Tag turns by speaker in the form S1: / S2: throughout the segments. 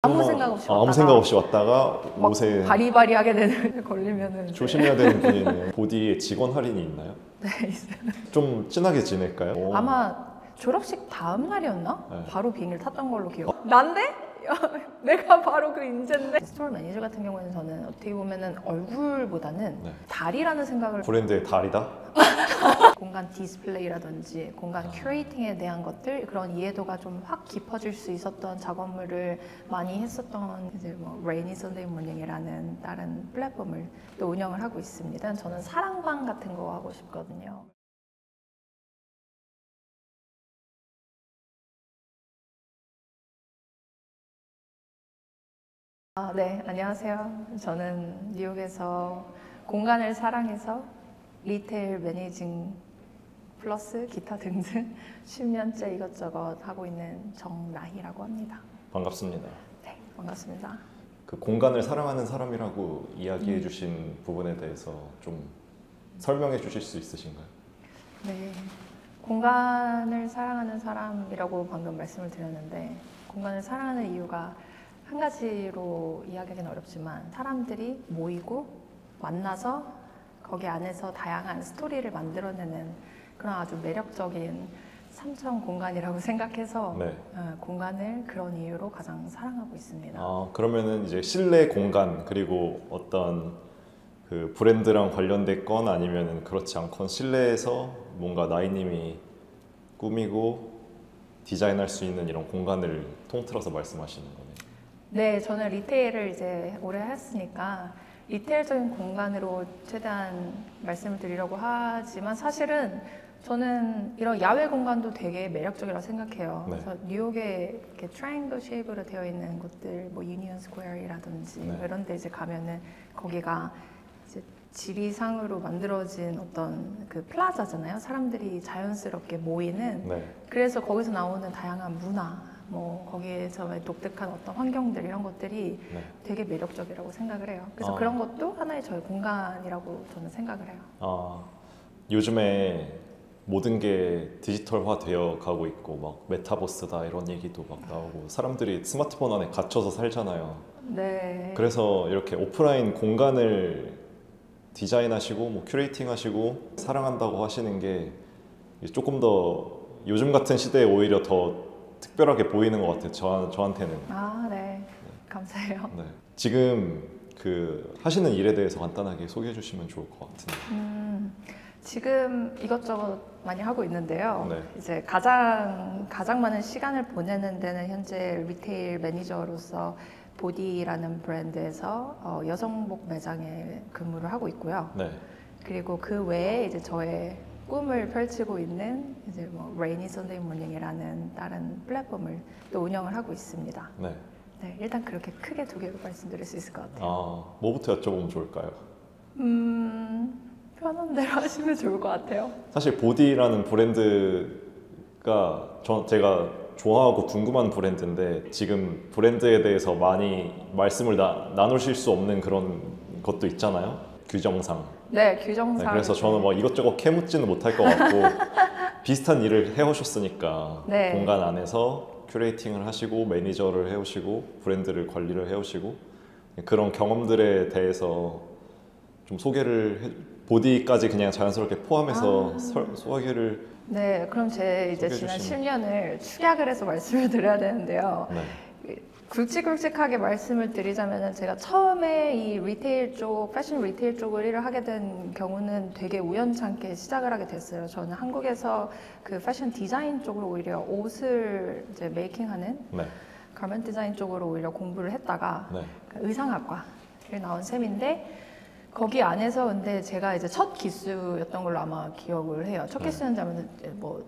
S1: 아무 생각 없이
S2: 아무
S1: 왔다가
S2: 생각 없이 왔다가
S1: 막
S2: 옷에
S1: 바리바리하게 되는 걸리면은 이제
S2: 조심해야 되는 분이네요. 보디에 직원 할인이 있나요?
S1: 네, 있어요.
S2: 좀 진하게 지낼까요? 오.
S1: 아마 졸업식 다음 날이었나?
S2: 네.
S1: 바로 비행기를 탔던 걸로 기억. 난데? 내가 바로 그 인재인데. 스토어 매니저 같은 경우에는 저는 어떻게 보면은 얼굴보다는
S2: 네.
S1: 달이라는 생각을
S2: 브랜드의 달이다?
S1: 공간 디스플레이라든지 공간 큐레이팅에 대한 것들 그런 이해도가 좀 확 깊어질 수 있었던 작업물을 많이 했었던 이제 뭐 레이니 선데이 모닝이라는 다른 플랫폼을 또 운영을 하고 있습니다. 저는 사랑방 같은 거 하고 싶거든요. 네, 안녕하세요. 저는 뉴욕에서 공간을 사랑해서 리테일 매니징 플러스 기타 등등 10년째 이것저것 하고 있는 정나희라고 합니다.
S2: 반갑습니다.
S1: 네, 반갑습니다.
S2: 그 공간을 사랑하는 사람이라고 이야기해 주신 부분에 대해서 좀 설명해 주실 수 있으신가요?
S1: 네, 공간을 사랑하는 사람이라고 방금 말씀을 드렸는데 공간을 사랑하는 이유가 한 가지로 이야기하기는 어렵지만 사람들이 모이고 만나서 거기 안에서 다양한 스토리를 만들어내는 그런 아주 매력적인 삼천 공간이라고 생각해서
S2: 네.
S1: 공간을 그런 이유로 가장 사랑하고 있습니다.
S2: 그러면은 이제 실내 공간 그리고 어떤 그 브랜드랑 관련됐건 아니면은 그렇지 않건 실내에서 뭔가 나이님이 꾸미고 디자인할 수 있는 이런 공간을 통틀어서 말씀하시는 거네요.
S1: 네, 저는 리테일을 이제 오래 했으니까 리테일적인 공간으로 최대한 말씀을 드리려고 하지만 사실은 저는 이런 야외 공간도 되게 매력적이라고 생각해요.
S2: 네.
S1: 그래서 뉴욕에 이렇게 트라이앵글 쉐입으로 되어 있는 곳들, 뭐 유니언 스퀘어이라든지
S2: 네.
S1: 뭐 이런 데 이제 가면은 거기가 이제 지리상으로 만들어진 어떤 그 플라자잖아요. 사람들이 자연스럽게 모이는.
S2: 네.
S1: 그래서 거기서 나오는 다양한 문화, 뭐 거기에서의 독특한 어떤 환경들 이런 것들이
S2: 네.
S1: 되게 매력적이라고 생각을 해요. 그래서
S2: 아.
S1: 그런 것도 하나의 저의 공간이라고 저는 생각을 해요.
S2: 요즘에 모든 게 디지털화 되어 가고 있고 막 메타버스다 이런 얘기도 막 나오고 사람들이 스마트폰 안에 갇혀서 살잖아요.
S1: 네.
S2: 그래서 이렇게 오프라인 공간을 디자인하시고 뭐 큐레이팅하시고 사랑한다고 하시는 게 조금 더 요즘 같은 시대에 오히려 더 특별하게 보이는 것 같아요. 저한테는.
S1: 네. 감사해요.
S2: 네. 지금 그 하시는 일에 대해서 간단하게 소개해 주시면 좋을 것 같은데.
S1: 지금 이것저것 많이 하고 있는데요.
S2: 네.
S1: 이제 가장 많은 시간을 보내는 데는 현재 리테일 매니저로서 보디라는 브랜드에서 여성복 매장에 근무를 하고 있고요.
S2: 네.
S1: 그리고 그 외에 이제 저의 꿈을 펼치고 있는 이제 뭐 레이니 선데이 모닝이라는 다른 플랫폼을 또 운영을 하고 있습니다.
S2: 네.
S1: 네, 일단 그렇게 크게 두 개로 말씀드릴 수 있을 것 같아요.
S2: 뭐부터 여쭤보면 좋을까요?
S1: 편한 대로 하시면 좋을 것 같아요.
S2: 사실 보디라는 브랜드가 제가 좋아하고 궁금한 브랜드인데 지금 브랜드에 대해서 많이 말씀을 나누실 수 없는 그런 것도 있잖아요. 규정상.
S1: 네, 규정상.
S2: 네, 그래서 저는 뭐 이것저것 캐묻지는 못할 것 같고 비슷한 일을 해오셨으니까
S1: 네.
S2: 공간 안에서 큐레이팅을 하시고 매니저를 해오시고 브랜드를 관리를 해오시고 그런 경험들에 대해서 좀 보디까지 그냥 자연스럽게 포함해서 소개를.
S1: 네, 그럼 제 이제 지난 10년을 축약을 해서 말씀을 드려야 되는데요.
S2: 네.
S1: 굵직굵직하게 말씀을 드리자면은 제가 처음에 이 리테일 쪽, 패션 리테일 쪽을 일을 하게 된 경우는 되게 우연찮게 시작을 하게 됐어요. 저는 한국에서 그 패션 디자인 쪽으로 오히려 옷을 이제 메이킹하는
S2: 네.
S1: 가면 디자인 쪽으로 오히려 공부를 했다가
S2: 네.
S1: 의상학과를 나온 셈인데 거기 안에서 근데 제가 이제 첫 기수였던 걸로 아마 기억을 해요. 첫 기수였는지 하면 뭐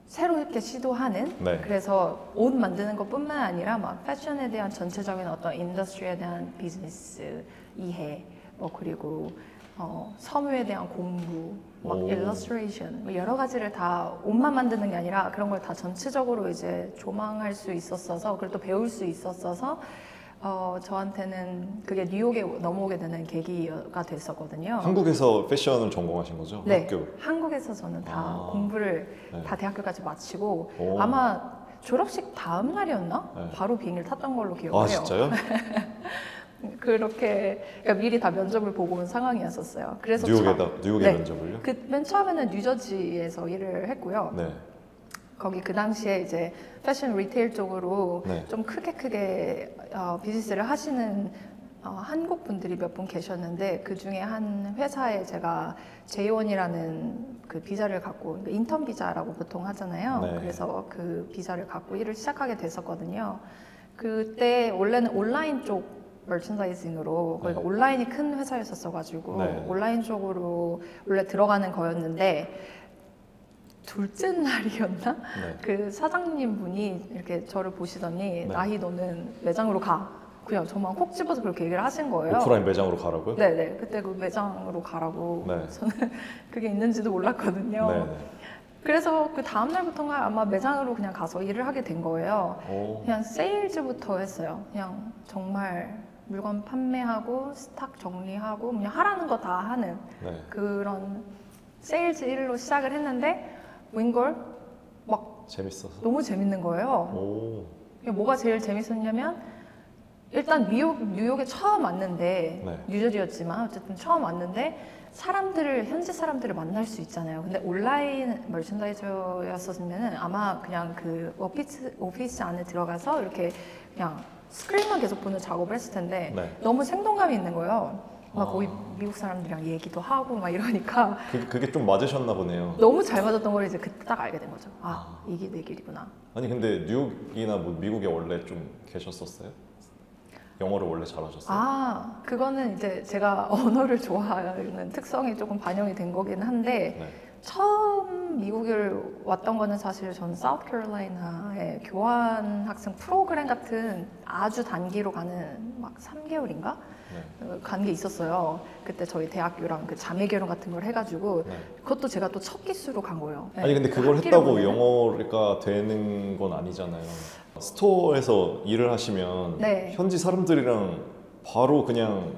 S1: 새롭게 시도하는.
S2: 네.
S1: 그래서 옷 만드는 것뿐만 아니라 막 패션에 대한 전체적인 어떤 인더스트리에 대한 비즈니스 이해, 뭐 그리고 섬유에 대한 공부, 막 일러스트레이션, 뭐 여러 가지를 다 옷만 만드는 게 아니라 그런 걸 다 전체적으로 이제 조망할 수 있었어서 그리고 또 배울 수 있었어서. 저한테는 그게 뉴욕에 넘어오게 되는 계기가 됐었거든요.
S2: 한국에서 패션을 전공하신 거죠?
S1: 네,
S2: 학교.
S1: 한국에서 저는 다 공부를
S2: 네.
S1: 다 대학교까지 마치고 아마 졸업식 다음 날이었나?
S2: 네.
S1: 바로 비행기를 탔던 걸로 기억을
S2: 아
S1: 해요.
S2: 진짜요?
S1: 그렇게 그러니까 미리 다 면접을 보고 온 상황이었었어요. 그래서
S2: 뉴욕의
S1: 네.
S2: 면접을요?
S1: 맨 처음에는 뉴저지에서 일을 했고요.
S2: 네.
S1: 거기 그 당시에 이제 패션 리테일 쪽으로
S2: 네.
S1: 좀 크게 비즈니스를 하시는 한국 분들이 몇 분 계셨는데 그 중에 한 회사에 제가 J1이라는 그 비자를 갖고 그러니까 인턴 비자라고 보통 하잖아요.
S2: 네.
S1: 그래서 그 비자를 갖고 일을 시작하게 됐었거든요. 그때 원래는 온라인 쪽 머천다이징으로 거기가
S2: 네.
S1: 온라인이 큰 회사였었어가지고
S2: 네.
S1: 온라인 쪽으로 원래 들어가는 거였는데 둘째 날이었나?
S2: 네.
S1: 그 사장님 분이 이렇게 저를 보시더니
S2: 네.
S1: 나희 너는 매장으로 가. 그냥 저만 콕 집어서 그렇게 얘기를 하신 거예요.
S2: 오프라인 매장으로 가라고요?
S1: 네네. 그때 그 매장으로 가라고.
S2: 네.
S1: 저는 그게 있는지도 몰랐거든요.
S2: 네. 네.
S1: 그래서 그 다음 날부터가 아마 매장으로 그냥 가서 일을 하게 된 거예요.
S2: 오.
S1: 그냥 세일즈부터 했어요. 그냥 정말 물건 판매하고 스탁 정리하고 그냥 하라는 거 다 하는
S2: 네.
S1: 그런 세일즈 일로 시작을 했는데 웬걸 막
S2: 재밌어서.
S1: 너무 재밌는 거예요.
S2: 오.
S1: 뭐가 제일 재밌었냐면 일단 뉴욕에 처음 왔는데
S2: 네.
S1: 뉴저지였지만 어쨌든 처음 왔는데 현지 사람들을 만날 수 있잖아요. 근데 온라인 머천다이저였었으면 아마 그냥 그 오피스 안에 들어가서 이렇게 그냥 스크린만 계속 보는 작업을 했을 텐데
S2: 네.
S1: 너무 생동감이 있는 거예요. 막
S2: 아.
S1: 거기 미국 사람들이랑 얘기도 하고 막 이러니까
S2: 그게 좀 맞으셨나 보네요.
S1: 너무 잘 맞았던 걸 이제 그때 딱 알게 된 거죠. 아, 이게 내 길이구나.
S2: 아니 근데 뉴욕이나 뭐 미국에 원래 좀 계셨었어요? 영어를 원래 잘하셨어요?
S1: 아, 그거는 이제 제가 언어를 좋아하는 특성이 조금 반영이 된 거긴 한데
S2: 네.
S1: 처음 미국을 왔던 거는 사실 전 사우스캐롤라이나의 교환 학생 프로그램 같은 아주 단기로 가는 막 3개월인가?
S2: 네.
S1: 간 게 있었어요. 그때 저희 대학교랑 그 자매 결혼 같은 걸 해가지고
S2: 네.
S1: 그것도 제가 또 첫 기수로 간 거예요. 네,
S2: 아니 근데
S1: 그
S2: 그걸
S1: 학기를
S2: 했다고
S1: 보내는.
S2: 영어가 되는 건 아니잖아요. 스토어에서 일을 하시면
S1: 네.
S2: 현지 사람들이랑 바로 그냥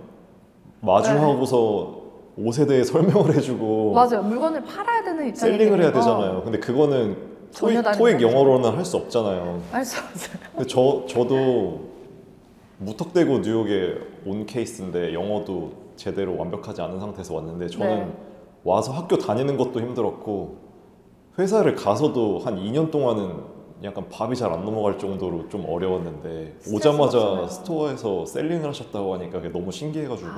S2: 마주하고서 옷에 대해 설명을 해주고
S1: 맞아요. 물건을 팔아야 되는 입장이니까
S2: 셀링을 해야 되잖아요. 근데 그거는
S1: 전혀 다른
S2: 토익
S1: 거죠.
S2: 영어로는 할 수 없잖아요.
S1: 알수 없어요.
S2: 근데 저도 무턱대고 뉴욕에 온 케이스인데 영어도 제대로 완벽하지 않은 상태에서 왔는데 저는
S1: 네.
S2: 와서 학교 다니는 것도 힘들었고 회사를 가서도 한 2년 동안은 약간 밥이 잘 안 넘어갈 정도로 좀 어려웠는데
S1: 스트레스
S2: 오자마자
S1: 받잖아요.
S2: 스토어에서 셀링을 하셨다고 하니까 그게 너무 신기해가지고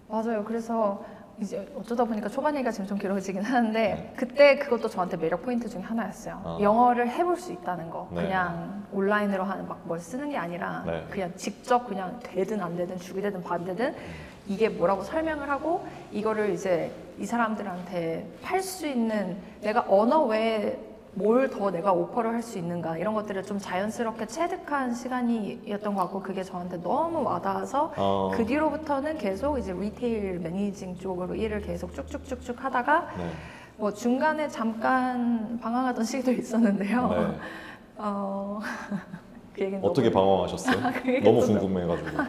S1: 맞아요. 그래서 이제 어쩌다 보니까 초반 얘기가 지금 좀 길어지긴 하는데
S2: 네.
S1: 그때 그것도 저한테 매력 포인트 중에 하나였어요.
S2: 아.
S1: 영어를 해볼 수 있다는 거.
S2: 네.
S1: 그냥 온라인으로 하는 막 뭘 쓰는 게 아니라
S2: 네.
S1: 그냥 직접 그냥 되든 안 되든 죽이 되든 밥이 되든 이게 뭐라고 설명을 하고 이거를 이제 이 사람들한테 팔 수 있는 내가 언어 외에 뭘 더 내가 오퍼를 할 수 있는가 이런 것들을 좀 자연스럽게 체득한 시간이었던 것 같고 그게 저한테 너무 와닿아서 그 뒤로부터는 계속 이제 리테일 매니징 쪽으로 일을 계속 쭉쭉쭉쭉 하다가
S2: 네.
S1: 뭐 중간에 잠깐 방황하던 시기도 있었는데요.
S2: 네.
S1: 그 얘기는
S2: 어떻게
S1: 너무
S2: 방황하셨어요?
S1: 그 얘기는
S2: 너무
S1: 좀
S2: 궁금해가지고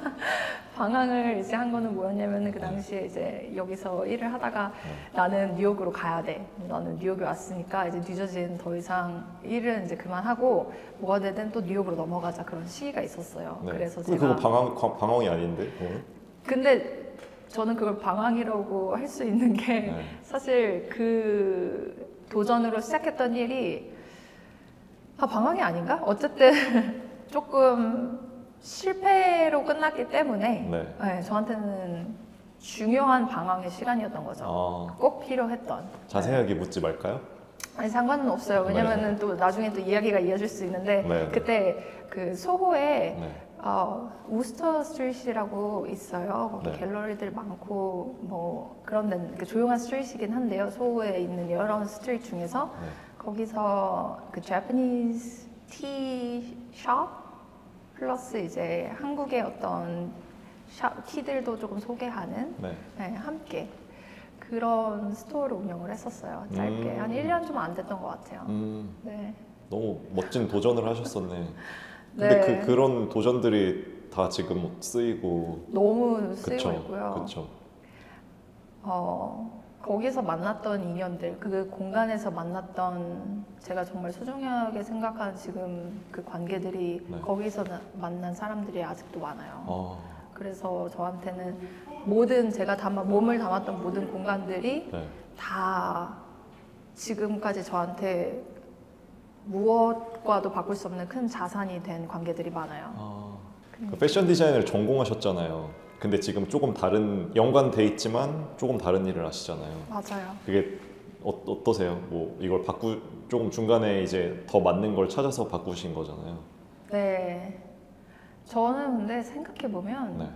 S1: 방황을 이제 한 거는 뭐였냐면은 그 당시에 이제 여기서 일을 하다가 나는 뉴욕으로 가야 돼. 나는 뉴욕에 왔으니까 이제 뉴저지는 더 이상 일은 이제 그만하고 뭐가 되든 또 뉴욕으로 넘어가자 그런 시기가 있었어요.
S2: 네.
S1: 그래서
S2: 근데
S1: 제가
S2: 그거 방황이 아닌데 오늘?
S1: 근데 저는 그걸 방황이라고 할 수 있는 게
S2: 네.
S1: 사실 그 도전으로 시작했던 일이 방황이 아닌가? 어쨌든 조금 실패로 끝났기 때문에
S2: 네.
S1: 네, 저한테는 중요한 방황의 시간이었던 거죠.
S2: 아,
S1: 꼭 필요했던.
S2: 자세하게 묻지 말까요?
S1: 아니 상관은 없어요. 왜냐면은 또 나중에 또 이야기가 이어질 수 있는데
S2: 네.
S1: 그때 그 소호에
S2: 네.
S1: 우스터 스트리트라고 있어요. 거기
S2: 네.
S1: 갤러리들 많고 뭐 그런 데는 조용한 스트리트이긴 한데요. 소호에 있는 여러 스트리트 중에서
S2: 네.
S1: 거기서 그 Japanese tea shop 플러스 이제 한국의 어떤 티들도 조금 소개하는
S2: 네.
S1: 네, 함께 그런 스토어를 운영을 했었어요. 짧게 한 1년 좀 안 됐던 것 같아요. 네.
S2: 너무 멋진 도전을 하셨었네. 근데
S1: 네.
S2: 그런 도전들이 다 지금 쓰이고
S1: 너무 쓰이고
S2: 그쵸,
S1: 있고요.
S2: 그쵸.
S1: 거기서 만났던 인연들, 그 공간에서 만났던 제가 정말 소중하게 생각하는 지금 그 관계들이
S2: 네.
S1: 거기서 만난 사람들이 아직도 많아요.
S2: 어,
S1: 그래서 저한테는 모든 제가 몸을 담았던 모든 공간들이
S2: 네.
S1: 다 지금까지 저한테 무엇과도 바꿀 수 없는 큰 자산이 된 관계들이 많아요.
S2: 그 패션 디자인을 전공하셨잖아요. 근데 지금 조금 다른 연관돼 있지만 조금 다른 일을 하시잖아요.
S1: 맞아요.
S2: 그게 어떠세요? 뭐 이걸 조금 중간에 이제 더 맞는 걸 찾아서 바꾸신 거잖아요.
S1: 네. 저는 근데 생각해 보면
S2: 네.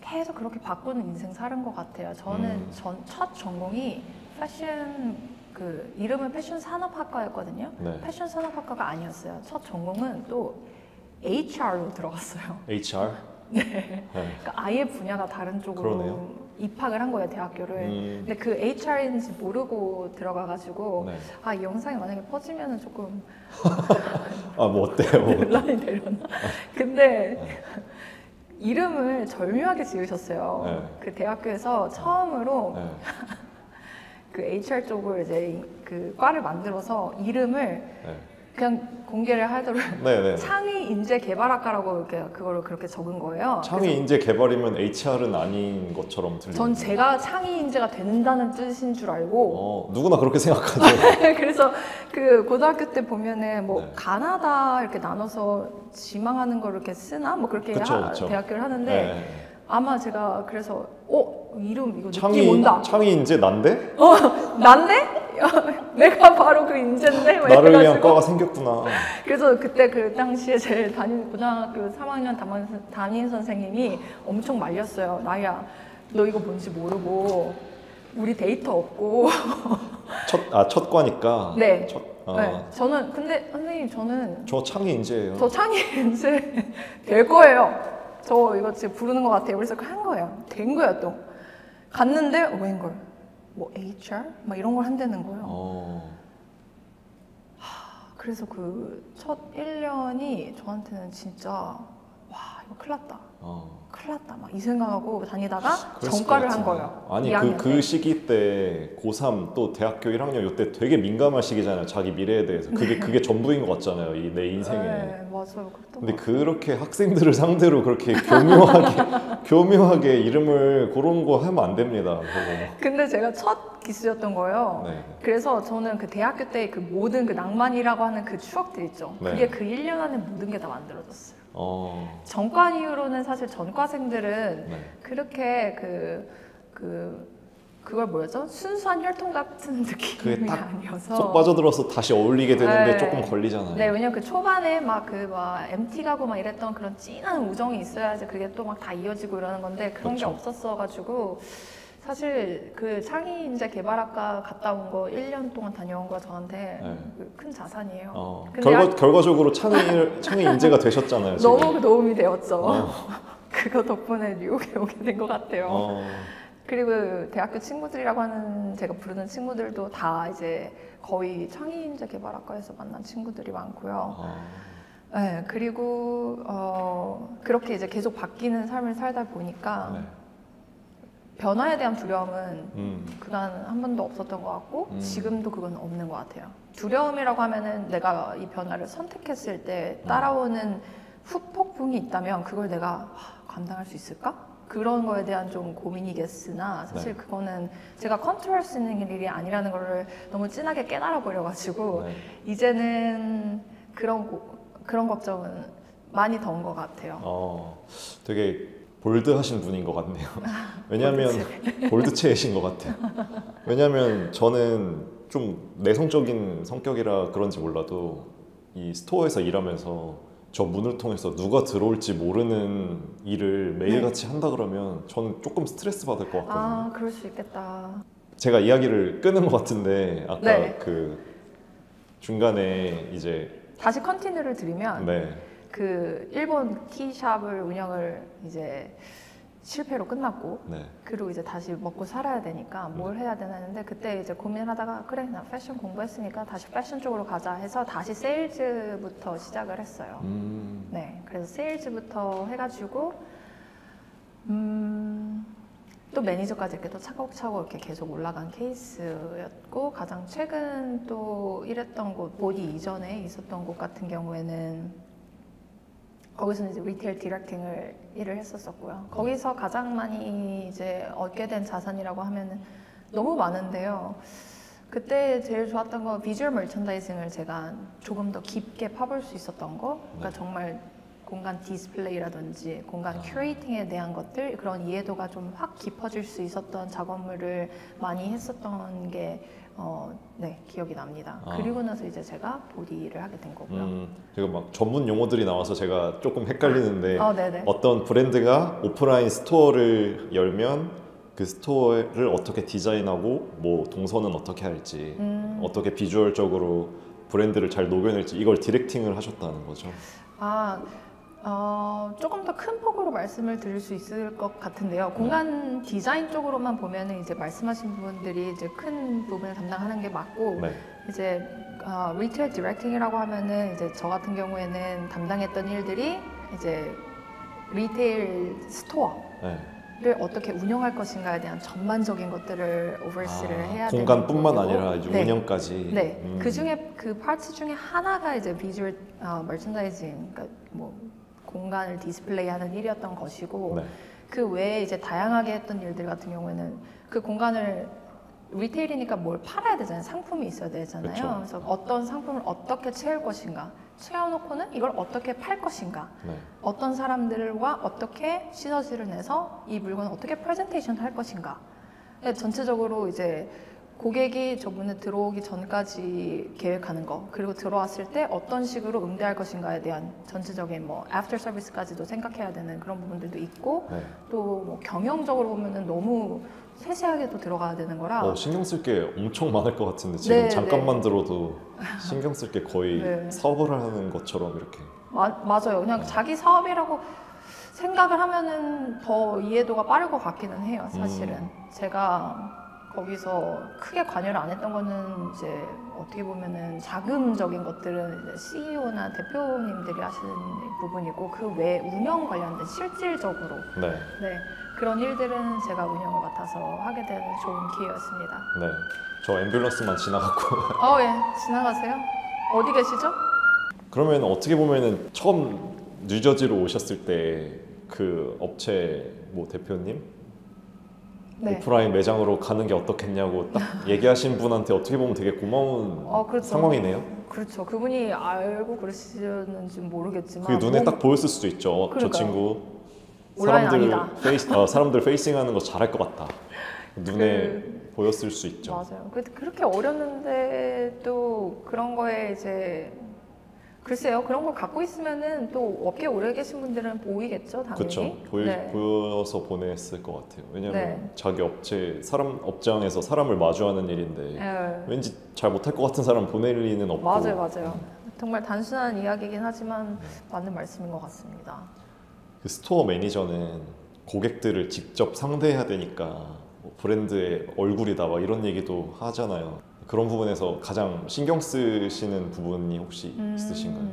S1: 계속 그렇게 바꾸는 인생 사는 것 같아요. 저는 첫 전공이 패션 그 이름은 패션 산업학과였거든요.
S2: 네.
S1: 패션 산업학과가 아니었어요. 첫 전공은 또 HR로 들어갔어요.
S2: HR? 네.
S1: 그러니까 아예 분야가 다른 쪽으로
S2: 그러네요.
S1: 입학을 한 거예요, 대학교를. 근데 그 HR인지 모르고 들어가가지고
S2: 네.
S1: 이 영상이 만약에 퍼지면은 조금
S2: 뭐 어때요?
S1: 논란이 되려나? 근데 이름을 절묘하게 지으셨어요.
S2: 네.
S1: 그 대학교에서 처음으로
S2: 네.
S1: 그 HR 쪽을 이제 그 과를 만들어서 이름을
S2: 네.
S1: 그냥 공개를 하도록
S2: 네네.
S1: 창의 인재 개발학과라고 이렇게 그거를 그렇게 적은 거예요.
S2: 창의 인재 개발이면 HR은 아닌 것처럼 들리는데.
S1: 전 제가 창의 인재가 된다는 뜻인 줄 알고
S2: 누구나 그렇게 생각하죠.
S1: 그래서 그 고등학교 때 보면은 뭐
S2: 네.
S1: 가나다 이렇게 나눠서 지망하는 걸 이렇게 쓰나 뭐 그렇게
S2: 그쵸.
S1: 대학교를 하는데
S2: 네.
S1: 아마 제가 그래서 이름 이거 느낌 온다.
S2: 창의 인재 난데?
S1: 난데? 내가 바로 그 인재인데? 막
S2: 나를 위한
S1: 이래가지고.
S2: 과가 생겼구나.
S1: 그래서 그때 그 당시에 제 고등학교 3학년 담임 선생님이 엄청 말렸어요. 나야, 너 이거 뭔지 모르고 우리 데이터 없고.
S2: 첫 과니까.
S1: 네.
S2: 아,
S1: 네. 저는 근데 선생님 저는
S2: 저 창의 인재예요.
S1: 저 창의 인재 될 거예요. 저 이거 지금 부르는 것 같아요. 그래서 한 거예요. 된 거예요 또. 갔는데 웬걸? 뭐 HR? 막 이런 걸 한다는 거예요. 그래서 그 첫 1년이 저한테는 진짜 와 이거 큰일 났다. 큰일 났다 막 이 생각하고 다니다가 전과를 한 거예요.
S2: 아니
S1: 2학년
S2: 그
S1: 때.
S2: 시기 때 고3 또 대학교 1학년 이때 되게 민감한 시기잖아요. 자기 미래에 대해서. 그게 전부인 것 같잖아요. 내 인생에.
S1: 네, 맞아요.
S2: 근데 그렇게 학생들을 상대로 그렇게 교묘하게 이름을 그런 거 하면 안 됩니다. 그거.
S1: 근데 제가 첫 기수였던 거예요.
S2: 네.
S1: 그래서 저는 그 대학교 때 그 모든 그 낭만이라고 하는 그 추억들 있죠.
S2: 네.
S1: 그게 그 1년 안에 모든 게 다 만들어졌어요.
S2: 어,
S1: 전과 이후로는 사실 전과생들은
S2: 네.
S1: 그렇게 그걸 뭐였죠? 순수한 혈통 같은
S2: 그게
S1: 느낌이
S2: 딱
S1: 아니어서
S2: 쏙 빠져들어서 다시 어울리게 되는데
S1: 네.
S2: 조금 걸리잖아요.
S1: 네, 왜냐면 그 초반에 막 MT 가고 막 이랬던 그런 진한 우정이 있어야지 그게 또 막 다 이어지고 이러는 건데 그런 게
S2: 그렇죠.
S1: 없었어가지고 사실 그 창의 인재 개발학과 갔다 온 거 1년 동안 다녀온 거 저한테
S2: 네.
S1: 큰 자산이에요. 근데
S2: 결과적으로 창의 인재가 되셨잖아요. 지금.
S1: 너무 도움이 되었죠. 그거 덕분에 뉴욕에 오게 된 것 같아요. 그리고 대학교 친구들이라고 하는 제가 부르는 친구들도 다 이제 거의 창의 인재 개발학과에서 만난 친구들이 많고요. 네, 그리고 그렇게 이제 계속 바뀌는 삶을 살다 보니까
S2: 네.
S1: 변화에 대한 두려움은 그간 한 번도 없었던 것 같고 지금도 그건 없는 것 같아요. 두려움이라고 하면은 내가 이 변화를 선택했을 때 따라오는 후폭풍이 있다면 그걸 내가 감당할 수 있을까? 그런 거에 대한 좀 고민이겠으나 사실
S2: 네.
S1: 그거는 제가 컨트롤할 수 있는 일이 아니라는 걸 너무 진하게 깨달아 버려가지고
S2: 네.
S1: 이제는 그런 걱정은 많이 던 것 같아요.
S2: 되게 볼드하신 분인 것 같네요. 왜냐하면 볼드체이신 것 같아요. 왜냐하면 저는 좀 내성적인 성격이라 그런지 몰라도 이 스토어에서 일하면서 저 문을 통해서 누가 들어올지 모르는 일을 매일같이 한다 그러면 저는 조금 스트레스 받을 것 같거든요.
S1: 그럴 수 있겠다.
S2: 제가 이야기를 끄는 것 같은데 아까
S1: 네.
S2: 그 중간에 이제
S1: 다시 컨티뉴를 드리면
S2: 네.
S1: 그 일본 티샵을 운영을 이제 실패로 끝났고
S2: 네.
S1: 그리고 이제 다시 먹고 살아야 되니까 뭘 해야 되나 했는데 그때 이제 고민하다가 그래 나 패션 공부했으니까 다시 패션 쪽으로 가자 해서 다시 세일즈부터 시작을 했어요. 네, 그래서 세일즈부터 해가지고 또 매니저까지 이렇게 또 차곡차곡 이렇게 계속 올라간 케이스였고, 가장 최근 또 일했던 곳, 보디 이전에 있었던 곳 같은 경우에는 거기서는 이제 리테일 디렉팅을 일을 했었었고요. 거기서 가장 많이 이제 얻게 된 자산이라고 하면은 너무 많은데요. 그때 제일 좋았던 건 비주얼 머천다이징을 제가 조금 더 깊게 파볼 수 있었던 거. 그러니까 정말 공간 디스플레이라든지 공간 큐레이팅에 대한 것들, 그런 이해도가 좀 확 깊어질 수 있었던 작업물을 많이 했었던 게 네, 기억이 납니다. 그리고 나서 이제 제가 보디를 하게 된 거고요.
S2: 제가 막 전문 용어들이 나와서 제가 조금 헷갈리는데
S1: 네네.
S2: 어떤 브랜드가 오프라인 스토어를 열면 그 스토어를 어떻게 디자인하고 뭐 동선은 어떻게 할지 어떻게 비주얼적으로 브랜드를 잘 녹여낼지 이걸 디렉팅을 하셨다는 거죠.
S1: 조금 더 큰 폭으로 말씀을 드릴 수 있을 것 같은데요. 공간 디자인 쪽으로만 보면은 이제 말씀하신 부분들이 이제 큰 부분을 담당하는 게 맞고,
S2: 네.
S1: 이제 리테일 디렉팅이라고 하면은 이제 저 같은 경우에는 담당했던 일들이 이제 리테일 스토어.
S2: 네.
S1: 를 어떻게 운영할 것인가에 대한 전반적인 것들을 오버시를 해야 되는
S2: 공간뿐만
S1: 거고.
S2: 아니라 이제
S1: 네.
S2: 운영까지.
S1: 네, 그 중에 그 파트 중에 하나가 이제 비주얼 머천다이징, 그러니까 뭐 공간을 디스플레이하는 일이었던 것이고,
S2: 네.
S1: 그 외에 이제 다양하게 했던 일들 같은 경우에는 그 공간을 리테일이니까 뭘 팔아야 되잖아요. 상품이 있어야 되잖아요.
S2: 그쵸.
S1: 그래서 어떤 상품을 어떻게 채울 것인가, 채워놓고는 이걸 어떻게 팔 것인가,
S2: 네.
S1: 어떤 사람들과 어떻게 시너지를 내서 이 물건을 어떻게 프레젠테이션 할 것인가. 전체적으로 이제 고객이 저번에 들어오기 전까지 계획하는 거, 그리고 들어왔을 때 어떤 식으로 응대할 것인가에 대한 전체적인 뭐 애프터 서비스까지도 생각해야 되는 그런 부분들도 있고,
S2: 네.
S1: 또 뭐 경영적으로 보면은 너무 세세하게 또 들어가야 되는 거라.
S2: 신경 쓸 게 엄청 많을 것 같은데 지금
S1: 네,
S2: 잠깐만 들어도 신경 쓸 게 거의
S1: 네.
S2: 사업을 하는 것처럼 이렇게.
S1: 맞아요. 그냥 자기 사업이라고 생각을 하면은 더 이해도가 빠를 것 같기는 해요, 사실은. 제가 거기서 크게 관여를 안 했던 거는 이제 어떻게 보면은 자금적인 것들은 이제 CEO나 대표님들이 하시는 부분이고, 그 외에 운영 관련된 실질적으로
S2: 네.
S1: 네, 그런 일들은 제가 운영을 맡아서 하게 된 좋은 기회였습니다.
S2: 네. 저 앰뷸런스만 지나갔고.
S1: 예, 지나가세요. 어디 계시죠?
S2: 그러면 어떻게 보면은 처음 뉴저지로 오셨을 때 그 업체 뭐 대표님
S1: 네.
S2: 오프라인 매장으로 가는 게 어떻겠냐고 딱 얘기하신 분한테 어떻게 보면 되게 고마운
S1: 그렇죠.
S2: 상황이네요.
S1: 그렇죠. 그분이 알고 그러시는지 모르겠지만
S2: 그게 눈에 딱 보였을 수도 있죠. 저
S1: 그러니까요.
S2: 친구
S1: 온라인
S2: 사람들
S1: 아니다.
S2: 사람들 페이싱하는 거 잘할 것 같다. 눈에 보였을 수 있죠.
S1: 맞아요. 그렇게 어렸는데 또 그런 거에 이제 글쎄요, 그런 걸 갖고 있으면은 또 업계에 오래 계신 분들은 보이겠죠, 당연히.
S2: 그렇죠.
S1: 네.
S2: 보여서 보냈을 것 같아요. 왜냐하면
S1: 네.
S2: 자기 업장에서 사람을 마주하는 일인데
S1: 네.
S2: 왠지 잘 못할 것 같은 사람 보낼 리는 없고.
S1: 맞아요. 정말 단순한 이야기이긴 하지만 맞는 말씀인 것 같습니다.
S2: 그 스토어 매니저는 고객들을 직접 상대해야 되니까 뭐 브랜드의 얼굴이다 막 이런 얘기도 하잖아요. 그런 부분에서 가장 신경 쓰시는 부분이 혹시 있으신가요?